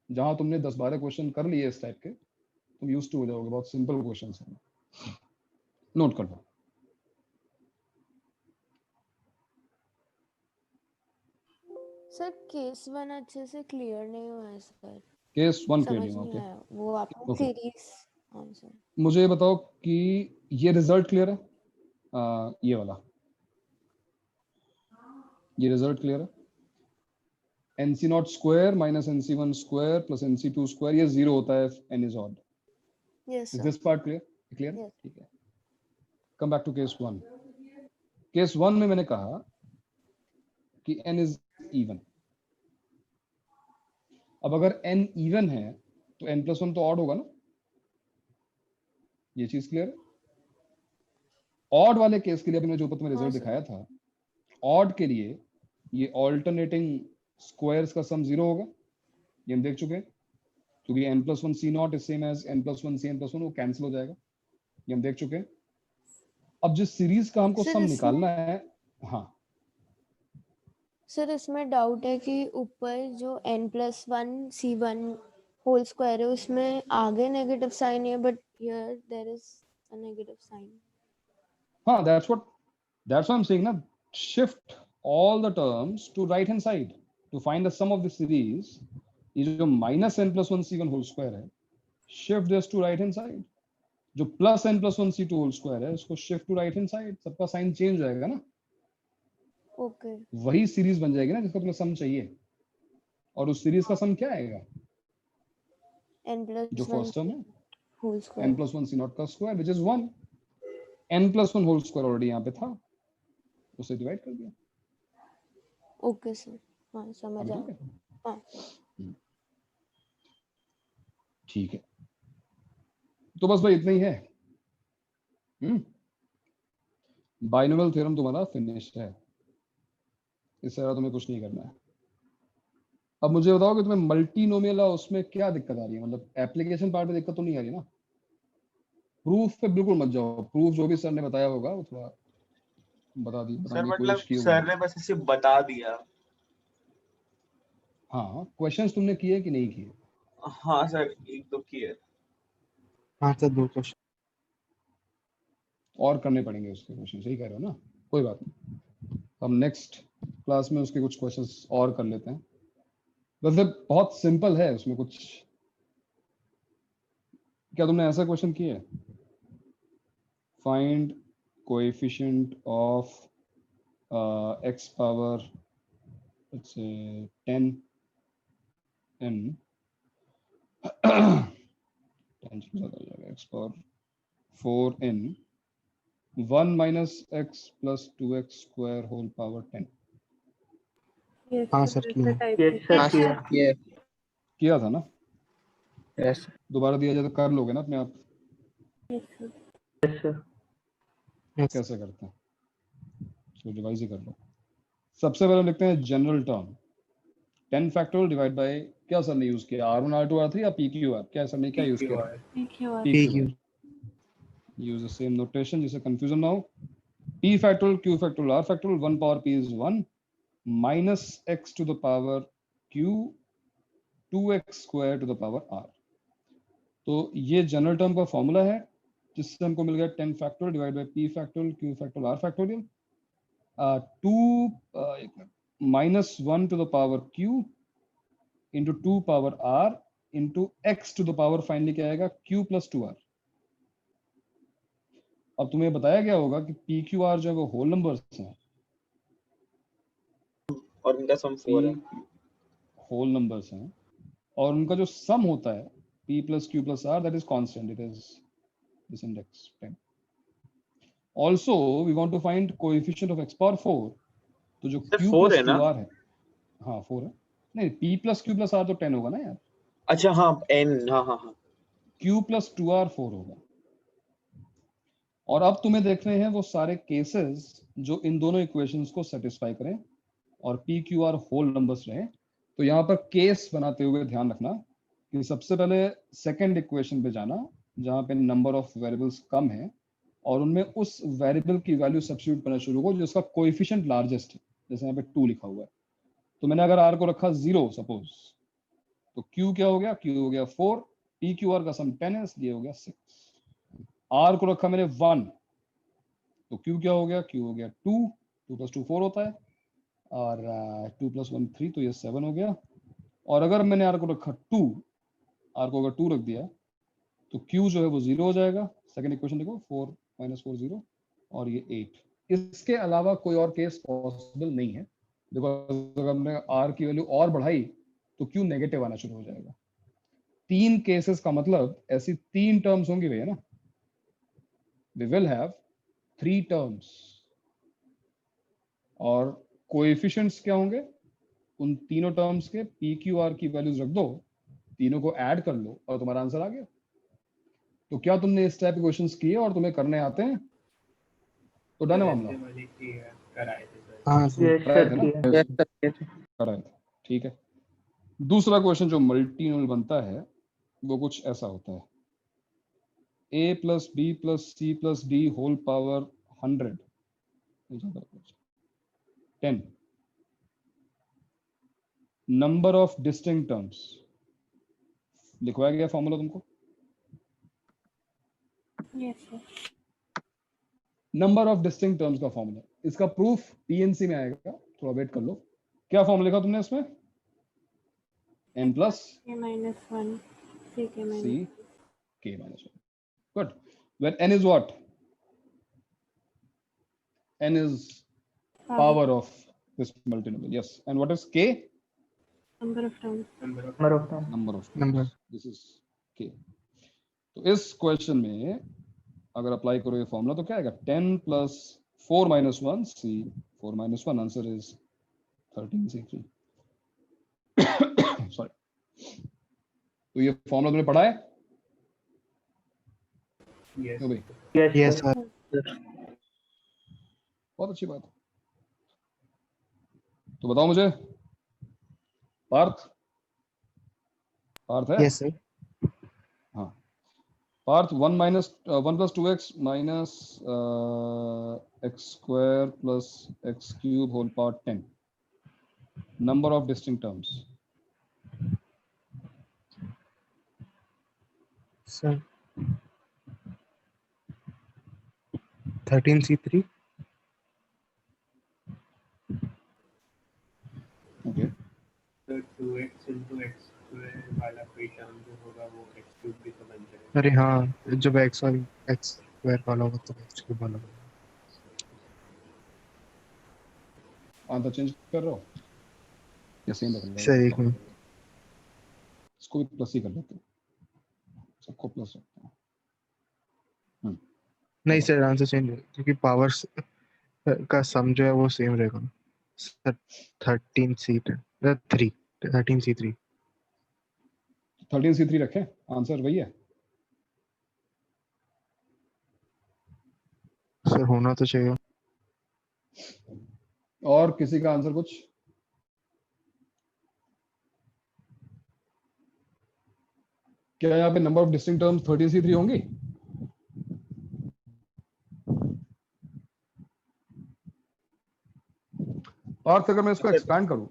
जहां तुमने 10-12 क्वेश्चन कर लिए इस टाइप के, तुम यूज्ड टू हो जाओगे। बहुत सिंपल क्वेश्चन है, नोट कर लो। सर केस 1 अच्छे से क्लियर नहीं हुआ है सर, केस 1 समझ क्लियर हुआ, नहीं ओके। आया वो आपका ओके, सीरीज आंसर। मुझे ये बताओ कि ये रिजल्ट क्लियर है? ये वाला, ये रिजल्ट क्लियर है? nc0 square minus nc1 square plus nc2 square, ये 0 होता है n is odd. Yes is sir. This part clear? Clear, Yes. ठीक है। Come back to case 1। Case 1 में मैंने कहा कि n इज इवन। अब अगर n इवन है तो n+1 तो ऑड होगा ना, ये चीज क्लियर है? ऑड वाले केस के लिए मैंने जो ऊपर तुम्हें रिजल्ट हाँ, दिखाया था, ऑड के लिए ये ऑल्टरनेटिंग स्क्वायर्स का सम 0 होगा, ये हम देख चुके हैं, क्योंकि n+1 c0 is same as n+1 c n+1, वो कैंसिल हो जाएगा, ये हम देख चुके हैं। अब जिस सीरीज का हमको सर सम इसमें निकालना है, हाँ सर इसमें डाउट है कि ऊपर जो n+1 c1 होल स्क्वायर है उसमें आगे नेगेटिव साइन है, but here there is a negative sign. हाँ, that's what I'm saying ना, shift all the terms to right hand side to find the sum of the series. ये जो minus n+1 c1 whole square है, shift this to right hand side. जो plus n+1 c2 whole square है, उसको shift to right hand side. सबका sign change हो जाएगा ना, ओके. वही सीरीज बन जाएगी ना जिसका तुम्हें सम चाहिए. और उस सीरीज का सम क्या आएगा? जो फर्स्ट टर्म है होल स्क्वायर. n+1 c0 का square which is 1. n+1 whole square already यहाँ पे था, उसे डिवाइड कर दिया. ओके सर, हाँ समझ ठीक आया. है, हाँ ठीक है. तो बस भाई इतना ही है. बाइनोमियल थ्योरम तुम्हारा फिनिश है, इससे ज्यादा तुम्हें कुछ नहीं करना है. अब मुझे बताओ कि तुम्हें मल्टीनोमियल है उसमें क्या दिक्कत आ रही है, मतलब एप्लीकेशन पार्ट में दिक्कत तो नहीं आ रही ना? प्रूफ पे बिल्कुल मत जाओ. प्रूफ जो भी सर ने बताया होगा वो थोड़ा बता दी, सर बताने की मतलब कोशिश की सर होगी. ने बस ऐसे बता दिया. हाँ, क्वेश्चंस तुमने किए कि नहीं किए? हाँ सर, एक दो किए. हाँ सर 2 क्वेश्चन और करने पड़ेंगे उसके क्वेश्चन, सही कह रहे हो ना? कोई बात नहीं, हम नेक्स्ट क्लास में उसके कुछ क्वेश्चंस और कर लेते हैं. वैसे बहुत सिंपल है, उसमें कुछ. क्या तुमने ऐसा क्वेश्चन किया है? Find coefficient of x power 10n 10 से ज्यादा हो जाएगा, x power 4n 1 minus x plus 2x square whole power 10. Yes हाँ सर, सर ऐसा किया. टाइप यस सर किया. किया था ना? यस दोबारा दिया जाए तो कर लोगे ना अपने आप? Yes sir. Yes sir. Yes कैसे करते हैं? तो रिवाइज ही कर लो. सबसे पहले लिखते हैं general term 10 factorial divide by, क्या सर ने यूज किया? R1 R2 R3 या PQR? क्या सर ने क्या यूज किया? PQR. PQR. use the same notation जिससे confusion ना हो. P factorial Q factorial R factorial 1 power P is 1 minus x to the power Q 2x square to the power R. तो ये general term का formula है जिससे हमको मिल गया 10 factorial divide by P factorial Q factorial R factorial 2 minus 1 to the power Q into 2 power R into x to the power finally क्या आएगा? Q plus 2R. अब तुम्हें बताया गया होगा कि पी क्यू आर जो है वो होल नंबर्स हैं और उनका सम 4 है. होल नंबर्स हैं और उनका जो सम होता है p plus q plus r, that is constant. It is this index 10. Also we want to find coefficient of x power 4. तो जो सर, q 4 plus है ना? 2r है, हाँ 4 है. नहीं, p plus q plus r तो 10 होगा ना यार. अच्छा हाँ, n. हाँ हाँ हाँ. q plus 2r 4 होगा. और अब तुम्हें देख रहे हैं वो सारे केसेस जो इन दोनों इक्वेशंस को सेटिस्फाई करें और p q r whole numbers रहे. तो यहाँ पर केस बनाते हुए ध्यान रखना कि सबसे पहले सेकंड इक्वेशन पे जाना जहाँ पे नंबर ऑफ वेरिएबल्स कम है और उनमें उस वेरिएबल की वैल्यू सब्स्टिट्यूट करना शुरू करो जिसका कोएफिशिएंट लार्जेस्ट है. जैसे यहाँ पे 2 लिखा हुआ है, तो मैंने अगर r को रखा 0 सपोज, तो q क्या हो गया? q हो गया 4. पी क्यू आर का सम 10 है इसलिए हो गया 6. r को रखा मैंने 1, तो q क्या हो गया? q हो गया 2. 2 plus 2 4 होता है और 2 plus 1 3, तो ये 7 हो गया. और अगर मैंने r को रखा 2, r को अगर 2 रख दिया तो q जो है वो 0 हो जाएगा. सेकंड इक्वेशन देखो, 4 minus 4 0 और ये 8. इसके अलावा कोई और केस पॉसिबल नहीं है. देखो अगर हमने r की वैल्यू और बढ़ाई तो q नेगेटिव आना शुरू हो जाएगा. 3 केसेस का मतलब ऐसी 3 टर्म्स होंगी भैया ना. We will have 3 terms और कोएफिशिएंट्स क्या होंगे? उन तीनों टर्म्स के पी क्यू आर की वैल्यूज रख दो, तीनों को ऐड कर लो और तुम्हारा आंसर आ गया. तो क्या तुमने इस टाइप के क्वेश्चंस किए और तुम्हें करने आते हैं? तो डन है मामला. ऐसे वाले किए कराए थे सर. हाँ सर. यस कराए सर थे ना? किया. कराए थे, ठीक है. दूसरा क्वेश्चन जो मल्टीनोमियल बनता है वो कुछ ऐसा होता है. a plus b plus c plus d whole power 100 10. Number of distinct terms लिखवाया गया फॉर्मूला तुमको? Yes sir. Number of distinct terms का फॉर्मूला, इसका प्रूफ पीएनसी में आएगा, थोड़ा वेट कर लो। क्या फॉर्मूला लिखा तुमने इसमें? n plus k minus 1 c k minus c k minus 1. Good. Where n is what? N is power of this multinomial. Yes. And what is k? number of terms. Number of Number of terms. Number of terms. Number. This is k. तो इस question में अगर apply करो ये formula तो क्या आएगा? 10 plus 4 minus 1 c 4 minus 1, answer is 13c3. Sorry. तो ये फॉर्मूला तुमने पढ़ा है? yes. क्यों भाई? Yes, sir. बहुत अच्छी बात है. तो बताओ मुझे, पार्थ है? Yes, sir. हाँ, Partha 1 plus 2x minus x square plus x cube whole power 10. Number of distinct terms. Sir. 13c3. Okay. तो 2x into x square वाला कोई टर्म जो होगा वो x cube भी तो बन जाएगा। अरे हाँ, जब x और x स्क्वायर वाला होगा तो x क्यूब वाला होगा। आंसर चेंज कर रहे हो या सेम रख लो? सर एक मिनट। इसको भी प्लस ही कर लेते हैं, सबको प्लस रखते हैं. नहीं सर, आंसर चेंज है क्योंकि पावर्स का सम जो है वो सेम रहेगा सर। 13c3 13c3 रखें, आंसर वही है. सर होना तो चाहिए। और किसी का आंसर कुछ? क्या यहाँ पे number of distinct terms 13c3 होंगी? और अगर मैं इसको एक्सपैंड करूं,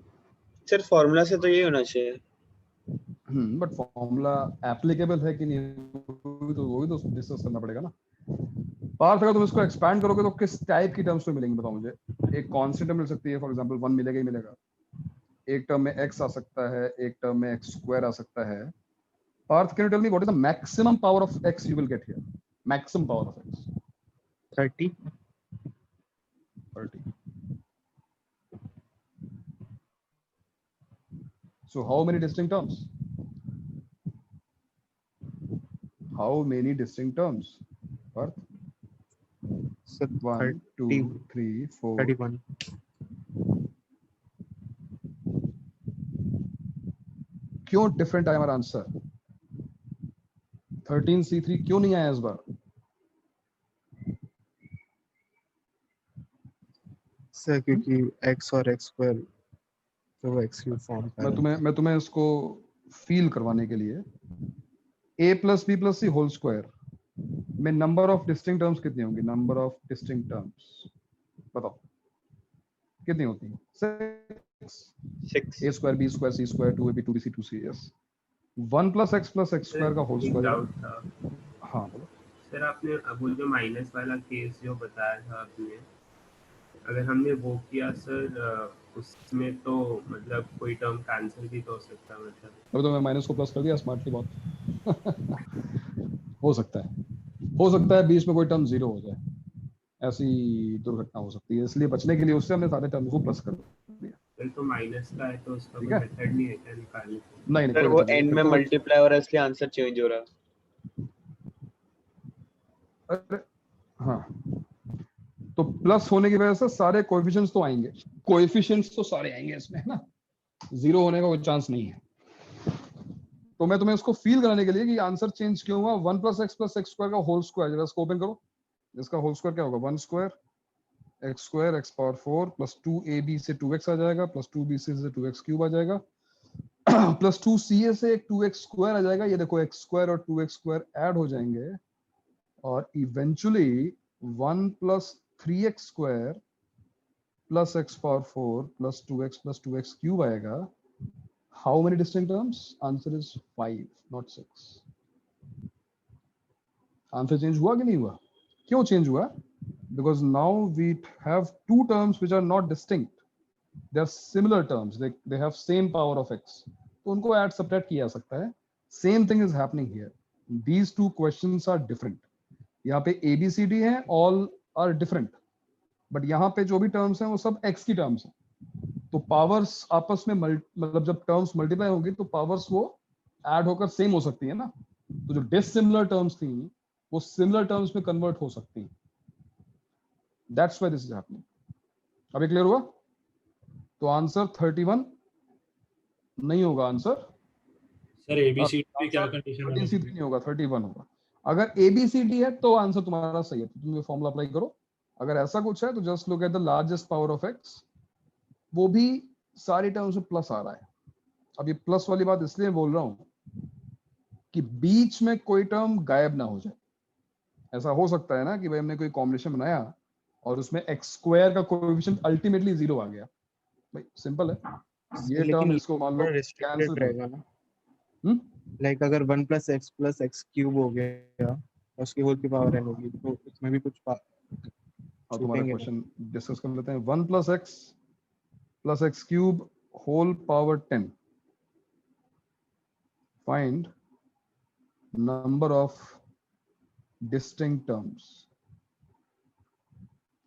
सर फॉर्मूला से तो यही होना चाहिए। बट फॉर्मूला एप्लीकेबल है कि नहीं वो भी तो डिस्कस करना पड़ेगा ना. पार्थ, अगर तुम इसको एक्सपैंड करोगे तो किस टाइप की टर्म्स में मिलेंगी बताओ मुझे. एक कांस्टेंट मिल सकती है, फॉर एग्जांपल 1 मिलेगा ही मिलेगा. एक टर्म में x आ सकता है, एक टर्म में x स्क्वायर आ सकता है. Parth, can you tell me what is the maximum power of x you will get here? Maximum power of x 30। 30. So how many distinct terms? How many distinct terms? Parth? Sir 1, 2, 3, 4. 31। क्यों different आया हमारा answer? 13c3 क्यों नहीं आया इस बार? Sir क्योंकि x और x square तो वो x क्यूब फॉर्म कर रहा है। मैं तुम्हें इसको फील करवाने के लिए a plus b plus c whole square में नंबर ऑफ डिस्टिंक्ट टर्म्स कितनी होंगी? नंबर ऑफ डिस्टिंक्ट टर्म्स बताओ कितनी होती हैं? 6. a square b square c square 2ab 2bc 2c. Yes. 1 plus x square का होल एक स्क्वायर. डाउट था हाँ बोलो. सर, आपने अब वो जो माइनस वाला केस जो बताया था आपने, अगर हमने वो किया सर उसमें तो मतलब कोई टर्म कैंसिल भी तो हो सकता है मतलब। अभी तो मैं माइनस को प्लस कर दिया स्मार्टली बहुत. हो सकता है बीच में कोई टर्म जीरो हो जाए, ऐसी दुर्घटना हो सकती है, इसलिए बचने के लिए उससे हमने सारे टर्म को प्लस कर दिया. फिर तो माइनस का है तो उसका कोई ठीक है. मेथड नहीं है क्या निकालने का? नहीं सर कोई वो method नहीं. एंड में मल्टीप्लाई हो रहा है इसलिए आंसर चेंज हो रहा है। अरे हाँ, तो प्लस होने की वजह से सारे कोएफिशिएंट्स तो आएंगे, कोएफिशिएंट्स तो सारे आएंगे इसमें, है ना. जीरो होने का कोई चांस नहीं है. तो मैं तुम्हें इसको फील कराने के लिए कि आंसर चेंज क्यों हुआ. 1 प्लस x स्क्वायर का होल स्क्वायर, जरा इसको ओपन करो. इसका होल स्क्वायर क्या होगा? 1 square x power 4 plus 2ab से 2x आ जाएगा, प्लस 2bc से 2x क्यूब आ जाएगा, प्लस 2ca से एक 2x स्क्वायर आ जाएगा. ये देखो x स्क्वायर और 2x स्क्वायर ऐड हो जाएंगे और eventually 1 plus 3x square plus x power 4 plus 2x cube आएगा. How many distinct terms? Answer is 5, not 6. Answer change हुआ कि नहीं हुआ? क्यों चेंज हुआ? Because now we have two terms which are not distinct. They are similar terms. They have same power of x. तो उनको add subtract किया जा सकता है. Same thing is happening here. These two questions are different. यहाँ पे A B C D है, all are different. But यहाँ पे जो भी terms हैं वो सब x की terms हैं. तो पावर्स आपस में मतलब जब टर्म्स मल्टीप्लाई होंगी तो पावर्स वो ऐड होकर सेम हो सकती है ना. तो जो डिसिमिलर टर्म्स थी वो सिमिलर टर्म्स में कन्वर्ट हो सकती हैं. That's why this is happening. अभी क्लियर हुआ? तो आंसर 31 नहीं होगा. आंसर सर एबीसी पे क्या कंडीशन है? 13C3 नहीं होगा, 31 होगा. अगर ABCD है तो आंसर तुम्हारा सही है, तो तुम ये फॉर्मूला अप्लाई करो. अगर ऐसा कुछ है तो just look at the largest power of x. वो भी सारी टर्म्स में प्लस आ रहा है. अब ये प्लस वाली बात इसलिए बोल रहा हूं कि बीच में कोई टर्म गायब ना हो जाए. ऐसा हो सकता है ना कि भाई हमने कोई कॉम्बिनेशन बनाया और उसमें x² का कोएफिशिएंट अल्टीमेटली 0 आ गया. भाई सिंपल है, ये टर्म इसको मान लो कैंसिल रहेगा ना. लाइक अगर 1 + x + x³ हो गया और उसकी होल की पावर n होगी तो इसमें भी कुछ और तुम्हारा क्वेश्चन डिस्कस कर लेते हैं. 1 + x + x³ whole power 10. Find number of distinct terms.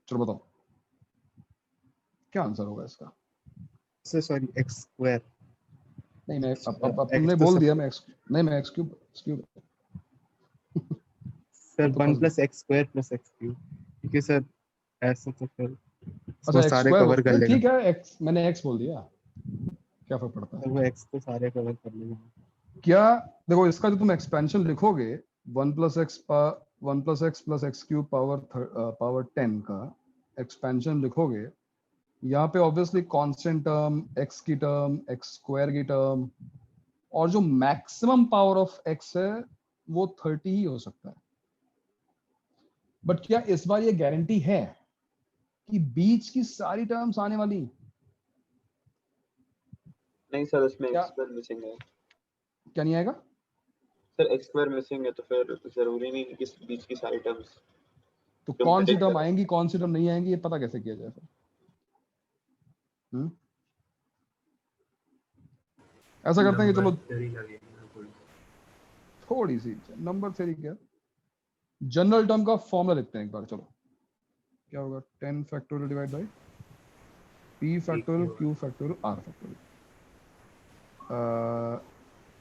चलो बताओ क्या आंसर होगा इसका? Sorry x². नहीं मैं अब तुमने बोल दिया. मैं x³ सर 1 + x² + x³. ठीक है सर, ऐसा तो फिर अच्छा सारे x² कवर कर लेगा. ठीक है, x मैंने x बोल दिया, क्या फर्क पड़ता है? वो x तो सारे कवर कर लेगा. क्या देखो, इसका जो तुम एक्सपेंशन लिखोगे 1 + x + x³ पावर 10 का एक्सपेंशन लिखोगे, यहाँ पे ऑब्वियसली कांस्टेंट टर्म, x की टर्म, x² की टर्म, और जो मैक्सिमम पावर ऑफ x है वो 30 ही हो सकता है. बट क्या इस बार ये गारंटी है कि बीच की सारी टर्म्स आने वाली? नहीं सर, उसमें क्या x² मिसिंग है. क्या नहीं आएगा? सर x² मिसिंग है तो फिर जरूरी नहीं कि बीच की सारी टर्म्स. तो कौन सी टर्म आएंगी, कौन सी टर्म नहीं आएंगी, ये पता कैसे किया जाए फिर? ऐसा करते हैं कि चलो थोड़ी सी नंबर थ्योरी क्या, जनरल टर्म का फॉर्मूला लिखते हैं एक बार. चलो क्या होगा? 10 factorial divide by p factorial q factorial r factorial.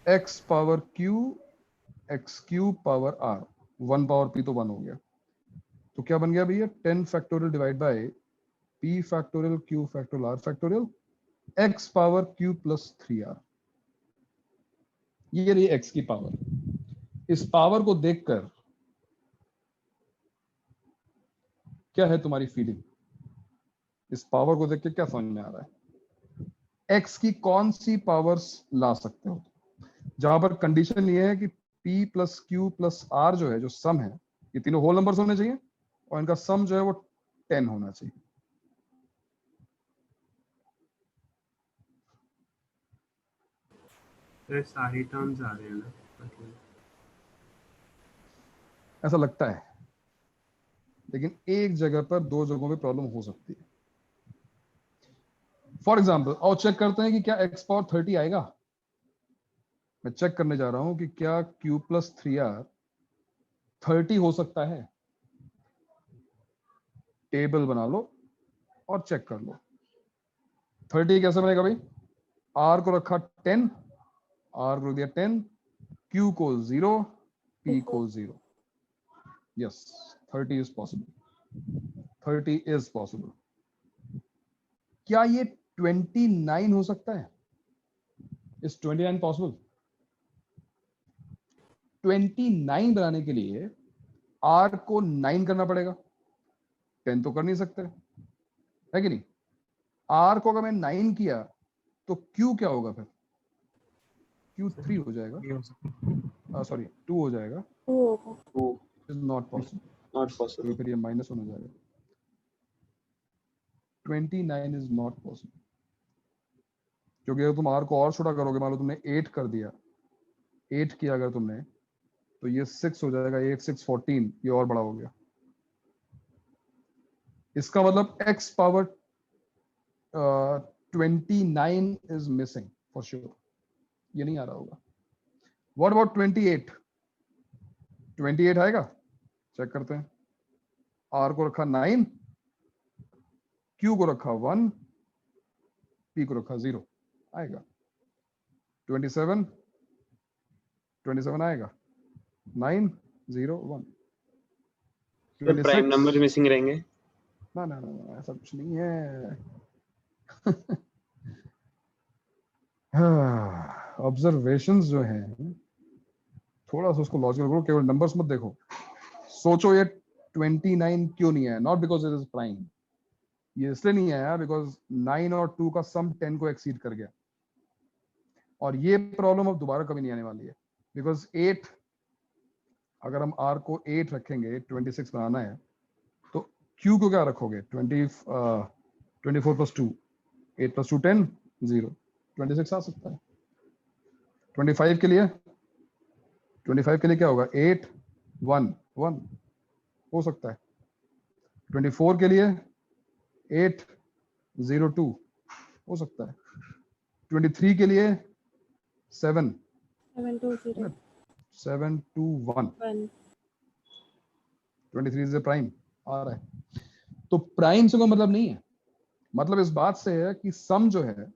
x power q x³ power r. 1 power p तो 1 हो गया. तो क्या बन गया भैया? 10 factorial divide by p factorial q factorial r factorial x power q + 3r. ये रही x की पावर. इस पावर को देखकर क्या है तुम्हारी फीलिंग? इस पावर को देख के क्या समझ में आ रहा है? x की कौन सी पावर्स ला सकते हो? जहां पर कंडीशन ये है कि p + q + r जो है, जो सम है, ये तीनों होल नंबर्स होने चाहिए और इनका सम जो है वो 10 होना चाहिए. तो सारी टर्म्स आ रहे हैं ना, मतलब ऐसा लगता है, लेकिन एक जगह पर, दो जगहों पे प्रॉब्लम हो सकती है. फॉर एग्जाम्पल, और चेक करते हैं कि क्या x पावर 30 आएगा. मैं चेक करने जा रहा हूं कि क्या q + 3r 30 हो सकता है. टेबल बना लो और चेक कर लो. 30 कैसे बनेगा भाई? r को रखा 10, r को दिया 10, q को 0, p को 0. Yes, 30 is possible. 30 is possible. क्या ये 29 हो सकता है? Is 29 possible? 29 बनाने के लिए r को 9 करना पड़ेगा. 10 तो कर नहीं सकते, है कि नहीं? r को अगर मैं 9 किया तो q क्या होगा फिर? q 3 हो जाएगा, सॉरी 2 हो जाएगा. Is not possible. फिर ये -1 हो जाएगा. 29 इज नॉट पॉसिबल. क्योंकि अगर तुम r को और छोटा करोगे, मान लो तुमने 8 कर दिया, 8 किया अगर तुमने, तो ये 6 हो जाएगा, 8 6 14, ये और बड़ा हो गया। इसका मतलब x power 29 is missing for sure, ये नहीं आ रहा होगा। What about 28? 28 आएगा? चेक करते हैं। r को रखा 9, q को रखा 1, p को रखा 0, आएगा। 27 आएगा, 9 0 1। सर प्राइम नंबर मिसिंग रहेंगे? ना ना ना, ऐसा कुछ नहीं है। ऑब्जर्वेशंस जो हैं, थोड़ा सा उसको लॉजिकल करो, केवल नंबर्स मत देखो। सोचो ये 29 क्यों नहीं आया? Not because it is prime, ये इसलिए नहीं आया बिकॉज 9 और 2 का सम 10 को एक्सीड कर गया। और ये प्रॉब्लम अब दोबारा कभी नहीं आने वाली है, बिकॉज 8, अगर हम r को 8 रखेंगे, 26 बनाना है, तो q को क्या रखोगे? 24 प्लस 2, 8 प्लस 2 10, 0, 26 आ सकता है। 25 के लिए क्या होगा? 8 1 1 हो सकता है। 24 के लिए 8 0 2 हो सकता है। 23 के लिए 7 7 2 0 7 2 1। 23 इज प्राइम आ रहा है। तो प्राइम से कोई मतलब नहीं है, मतलब इस बात से है कि सम जो है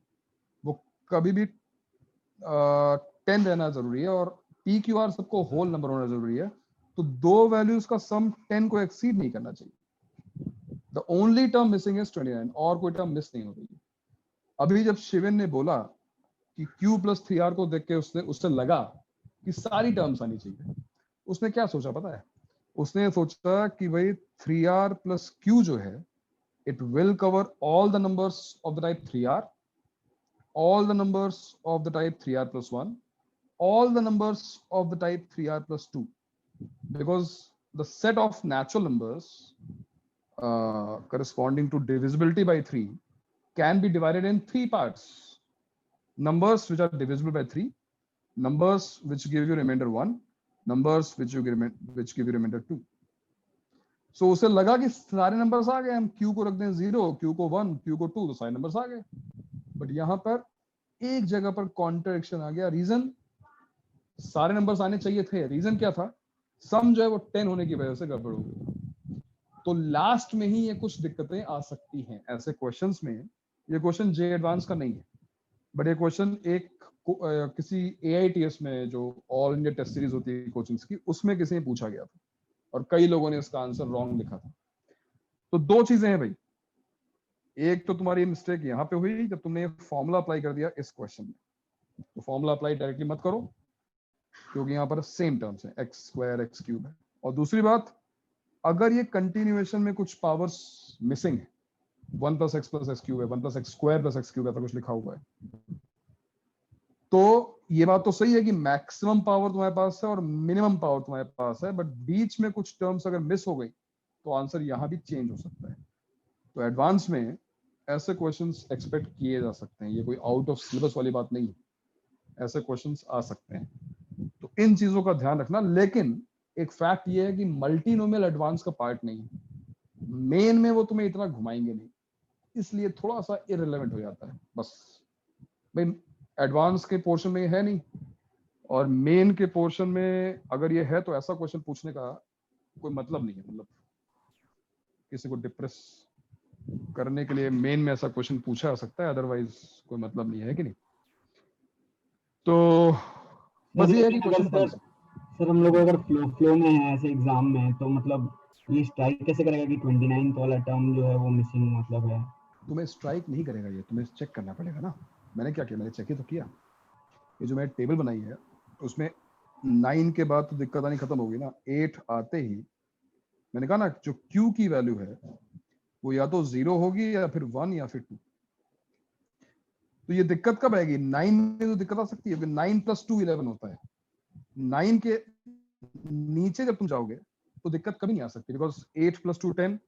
वो कभी भी 10 रहना जरूरी है और पी क्यू आर सबको होल नंबर होना जरूरी है। तो दो वैल्यूज का सम 10 को एक्सीड नहीं करना चाहिए। The only term missing is 29, और कोई टर्म मिस नहीं हो रही है। अभी जब शिवन ने बोला कि q प्लस 3r को देख के उससे लगा कि सारी टर्म्स आनी चाहिए, उसने क्या सोचा पता है? उसने सोचा कि भाई 3r प्लस q जो है, it will cover all the numbers of the type 3r, all the numbers of the type 3r plus 1, all the numbers of the type 3r plus 2, because the set of natural numbers corresponding to divisibility by 3 can be divided in 3 parts: numbers which are divisible by 3, numbers which give you remainder 1, numbers which give you remainder 2. So उसे लगा कि सारे numbers आ गए, हम q को रख दें 0, q को 1, q को 2, तो सारे नंबर्स आ गए। बट यहाँ पर एक जगह पर कॉन्ट्रडिक्शन आ गया। रीजन, सारे नंबर्स आने चाहिए थे, रीजन क्या था? सम जो है वो 10 होने की वजह से गड़बड़ हो गई। तो लास्ट में ही ये कुछ दिक्कतें आ सकती हैं ऐसे क्वेश्चंस में। ये क्वेश्चन जे एडवांस का नहीं है, बट ये क्वेश्चन एक किसी AITS में जो ऑल इंडिया टेस्ट सीरीज होती है कोचिंग्स की, उसमें किसी ने पूछा गया था और कई लोगों ने इसका आंसर रॉन्ग लिखा था। तो दो चीजें हैं भाई, एक तो तुम्हारी मिस्टेक यहाँ पे हुई जब तुमने फॉर्मूला अप्लाई कर दिया इस क्वेश्चन में। तो फॉर्मूला अप्लाई डायरेक्टली मत करो, क्योंकि यहाँ पर सेम टर्म्स है, x स्क्वायर x क्यूब है। और दूसरी बात, अगर ये कंटिन्यूएशन में कुछ पावर्स मिसिंग है, 1 प्लस x क्यूब है, 1 plus x square plus x cube, ऐसा कुछ लिखा हुआ है, तो ये बात तो सही है कि मैक्सिमम पावर तुम्हारे पास है और मिनिमम पावर तुम्हारे पास है, बट बीच में कुछ टर्म्स अगर मिस हो गई तो आंसर यहाँ भी चेंज हो सकता है। तो एडवांस में ऐसे क्वेश्चंस एक्सपेक्ट किए जा सकते हैं, ये कोई आउट ऑफ सिलेबस वाली बात नहीं है, ऐसे क्वेश्चंस आ सकते हैं। तो इन चीजों का ध्यान रखना। लेकिन एक फैक्ट ये है कि मल्टीनोमियल एडवांस का पार्ट नहीं है, मेन में वो तुम्हें इतना घुमाएंगे नहीं, इसलिए थोड़ा सा इररिलेवेंट हो जाता है। बस भाई एडवांस के पोर्शन में है नहीं, और मेन के पोर्शन में अगर ये है तो ऐसा क्वेश्चन पूछने का कोई मतलब नहीं है। मतलब किसी को डिप्रेस करने के लिए मेन में ऐसा क्वेश्चन पूछा जा सकता है, अदरवाइज कोई मतलब नहीं है कि नहीं। तो बस ये है कि क्वेश्चन सर हम लोग अगर फ्लो में है ऐसे एग्जाम में, तो मतलब ये स्ट्राइक कैसे करेगा कि 29 वाला टर्म जो है वो मिसिंग मतलब है? तुम्हें स्ट्राइक नहीं करेगा, ये तुम्हें चेक करना पड़ेगा ना। मैंने क्या किया, मैंने चेक ही तो किया। ये जो मैंने टेबल बनाई है उसमें 9 के बाद तो दिक्कत आनी खत्म होगी ना। 8 आते ही मैंने कहा ना, जो Q की वैल्यू है वो या तो 0 होगी या फिर 1 या फिर 2। तो ये दिक्कत कब आएगी? 9 में तो दिक्कत आ सकती है, 9 प्लस 2 11 होता है। 9 के नीचे जब तुम जाओगे तो दिक्कत कभी नहीं आ सकती, बिकॉज 8 प्लस 2 10,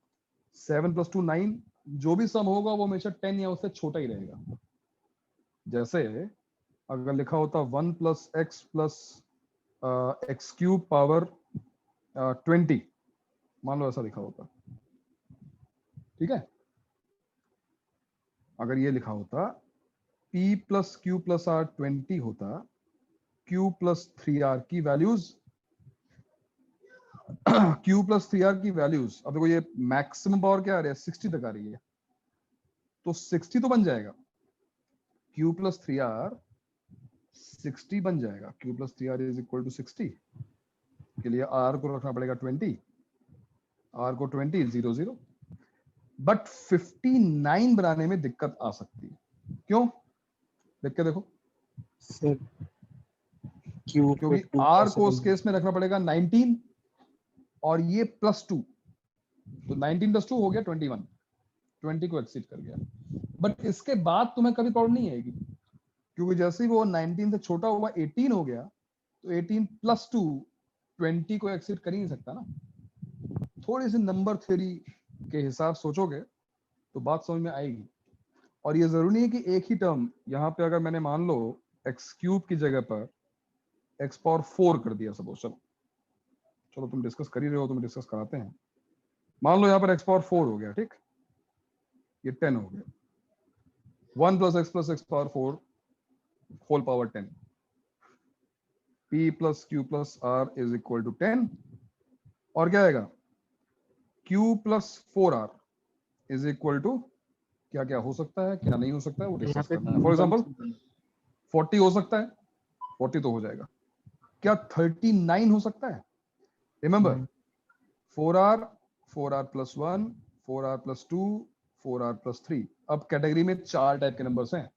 7 प्लस 2 9, जो भी सम होगा वो हमेशा 10 या उससे छोटा ही रहेगा। जैसे अगर लिखा होता 1 प्लस एक्स क्यूब पावर 20, मान लो ऐसा लिखा होता, ठीक है। अगर ये लिखा होता p plus q plus r 20 होता, q प्लस 3r की वैल्यूज q प्लस 3r की वैल्यूज, अब देखो ये मैक्सिमम पावर क्या आ रही है, 60 तक आ रही है, तो 60 तो बन जाएगा, q प्लस 3r 60 बन जाएगा, q plus 3r is equal to 60 के लिए r को रखना पड़ेगा 20, r को 20 0 0, बट 59 बनाने में दिक्कत आ सकती है। क्यों? देख के देखो, सर क्यू क्योंकि r को उस केस में रखना पड़ेगा 19 और ये +2, तो 19 + 2 हो गया 21, 20 को एक्सीड कर गया। बट इसके बाद तुम्हें कभी प्रॉब्लम नहीं आएगी, क्योंकि जैसे ही वो 19 से छोटा हुआ 18 हो गया, तो 18 + 2 20 को एक्सीड कर ही नहीं सकता ना। थोड़ी सी नंबर थ्योरी के हिसाब सोचोगे तो बात समझ में आएगी। और ये जरूरी नहीं है कि एक ही टर्म, यहाँ पे अगर मैंने मान लो x³ की जगह पर x⁴ कर दिया सपोज, चलो तुम डिस्कस कर ही रहे हो, तुम डिस्कस कराते हैं। मान लो यहाँ पर x⁴ हो गया, ठीक, ये 10 हो गया, 1 + x + x⁴ whole power 10, p + q + r is equal to 10, और क्या आएगा, q + 4r is equal to, क्या क्या हो सकता है, क्या नहीं हो सकता है, वो डिस्कस करना है। फॉर एग्जांपल 40 हो सकता है, 40 तो हो जाएगा। क्या 39 हो सकता है? Remember 4r + 1, 4r + 2, 4r + 3। अब कैटेगरी में 4 टाइप के नंबर्स हैं,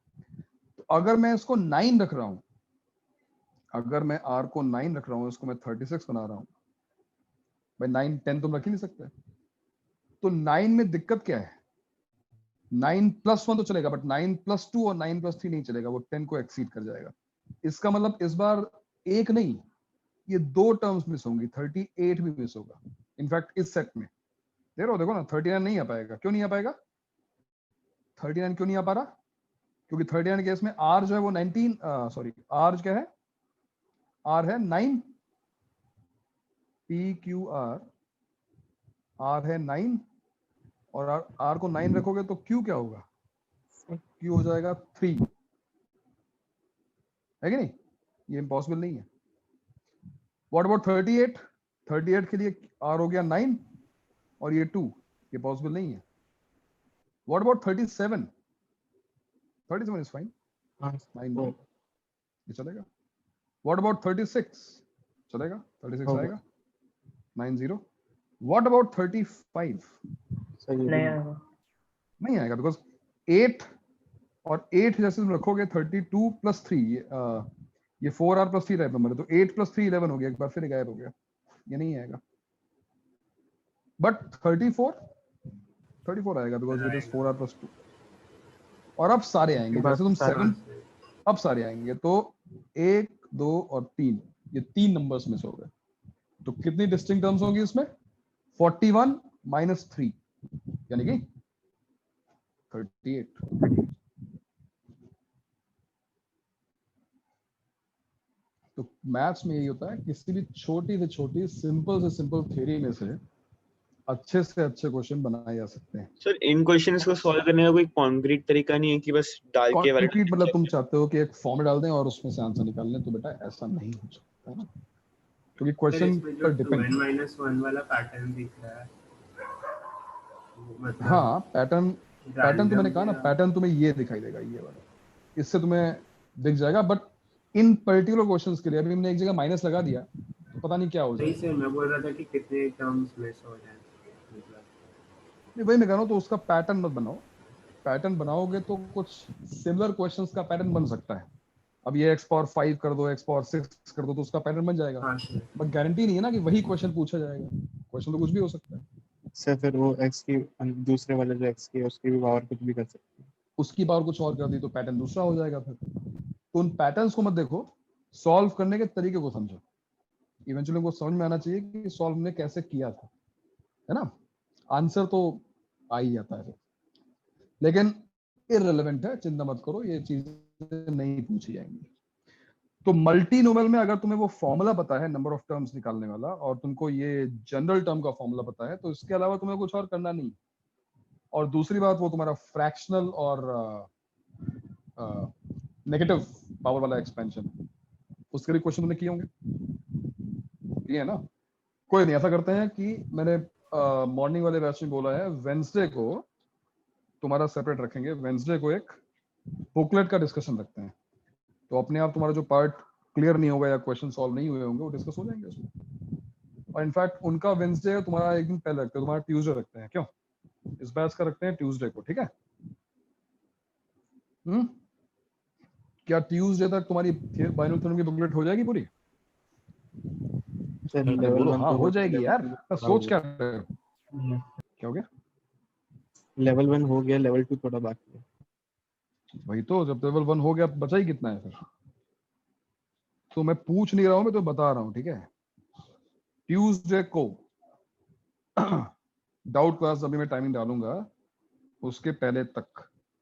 तो अगर मैं इसको 9 रख रहा हूं, अगर मैं r को 9 रख रहा हूं, इसको मैं 36 बना रहा हूं, भाई 9 10 तुम रख ही नहीं सकते, तो 9 में दिक्कत क्या है, 9 + 1 तो चलेगा, बट 9 + 2 और 9 + 3 नहीं चलेगा, वो 10 को एक्सीड कर जाएगा। इसका मतलब इस बार एक नहीं, ये 2 टर्म्स मिस होंगी, 38 भी मिस होगा। इनफैक्ट इस सेट में देखो ना, 39 नहीं आ पाएगा। क्यों नहीं आ पाएगा? 39 क्यों नहीं आ पा रहा? क्योंकि 39 केस में r जो है वो 19, सॉरी r क्या है, r है 9, PQR, r है 9, और r को 9 रखोगे तो q क्या होगा, q हो जाएगा 3, है कि नहीं? ये इम्पॉसिबल नहीं है। What about 38? 38 के लिए r हो गया 9 और ये 2, ये पॉसिबल नहीं है। What about 37? 37 इज फाइन, 9 ये चलेगा। What about 36? चलेगा, 36 आएगा, 90। What about 35? नहीं आएगा, नहीं आएगा, बिकॉज 8 और 8 जैसे तुम रखोगे 32 + 3, ये 4r + 3 टाइप नंबर है, तो 8 + 3 11 हो गया, एक बार फिर गायब हो गया, ये नहीं आएगा। बट 34 आएगा, बिकॉज इट इज 4r + 2, और अब सारे आएंगे, जैसे तुम 7, अब सारे आएंगे, तो 1 2 और 3, ये 3 नंबर्स मिस हो गए। तो कितनी डिस्टिंक्ट टर्म्स होंगी इसमें? 41 - 3 यानी कि 38। तो मैथ्स में यही होता है, किसी भी छोटी से छोटी सिंपल से सिंपल थ्योरी में से अच्छे से अच्छे क्वेश्चन बनाए जा सकते हैं। सर इन क्वेश्चंस को सॉल्व करने का कोई कॉन्क्रीट तरीका नहीं है कि बस डाल के कॉन्क्रीट मतलब तुम चाहते हो कि एक फॉर्म डाल दें और उसमें से आंसर निकाल लें, तो बेटा ऐसा नहीं हो सकता है ना, क्योंकि क्वेश्चन पर डिपेंड। 2n - 1 वाला पैटर्न दिख रहा है, मतलब हाँ, पैटर्न तो मैंने कहा ना, पैटर्न तुम्हें ये दिखाई देगा, ये वाला, इससे तुम्हें दिख जाएगा। बट इन पर्टिकुलर क्वेश्चंस के लिए अभी हमने एक जगह माइनस लगा दिया, तो पता नहीं क्या हो सही जाएगा। से मैं बोल रहा था कि कितने टर्म्स मिस हो जाए, नहीं, वही मैं कह रहा हूँ, तो उसका पैटर्न मत बनाओ। पैटर्न बनाओगे तो कुछ सिमिलर क्वेश्चंस का पैटर्न बन सकता है। अब ये x⁴ कर दो, x⁴ कर दो, तो उसका पैटर्न बन जाएगा, बट गारंटी नहीं है ना कि वही क्वेश्चन पूछा जाएगा। क्वेश्चन तो कुछ भी हो सकता है। सर फिर वो x की दूसरे वाले जो x की है उसकी भी पावर कुछ भी कर सकते हैं, उसकी पावर कुछ और कर दी तो पैटर्न दूसरा हो जाएगा। फिर तो उन पैटर्न्स को मत देखो, सॉल्व करने के तरीके को समझो। इवेंचुअली उनको समझ में आना चाहिए कि सॉल्व ने कैसे किया था, है ना। आंसर तो आ ही जाता है, लेकिन इररिलेवेंट है, चिंता मत करो, ये चीजें से नहीं पूछी जाएंगी। तो मल्टीनोमियल में अगर तुम्हें वो फॉर्मूला पता है नंबर ऑफ टर्म्स निकालने वाला, और तुमको ये जनरल टर्म का फॉर्मूला पता है, तो इसके अलावा तुम्हें कुछ और करना नहीं। और दूसरी बात, वो तुम्हारा फ्रैक्शनल और नेगेटिव पावर वाला एक्सपेंशन, उसके भी क्वेश्चन तुमने किए होंगे, किए है ना? कोई नहीं, ऐसा करते हैं कि मैंने मॉर्निंग वाले बैच में बोला है वेंसडे को तुम्हारा सेपरेट रखेंगे, वेंसडे को एक बुकलेट का डिस्कशन रखते हैं, तो अपने आप तुम्हारा जो पार्ट क्लियर नहीं होगा या क्वेश्चन सॉल्व नहीं हुए होंगे वो डिस्कस हो जाएंगे उसमें। और इनफैक्ट उनका वेंसडे तुम्हारा एक दिन पहले रखते हैं, तुम्हारा ट्यूसडे रखते हैं, क्यों? इस बैच का रखते हैं ट्यूसडे को, ठीक है? क्या ट्यूसडे तक तुम्हारी बाइनोमियल थ्योरम की बुकलेट हो जाएगी पूरी? बोलो हाँ हो जाएगी यार, सोच क्या रहे हो? क्या हो गया? लेवल 1 हो गया, लेवल 2 थोड़ा बाकी है। वही तो, जब लेवल 1 हो गया बचा ही कितना है फिर? तो मैं पूछ नहीं रहा हूं, मैं तो बता रहा हूं, ठीक है? ट्यूसडे को डाउट क्लास अभी मैं टाइमिंग डालूंगा, उसके पहले तक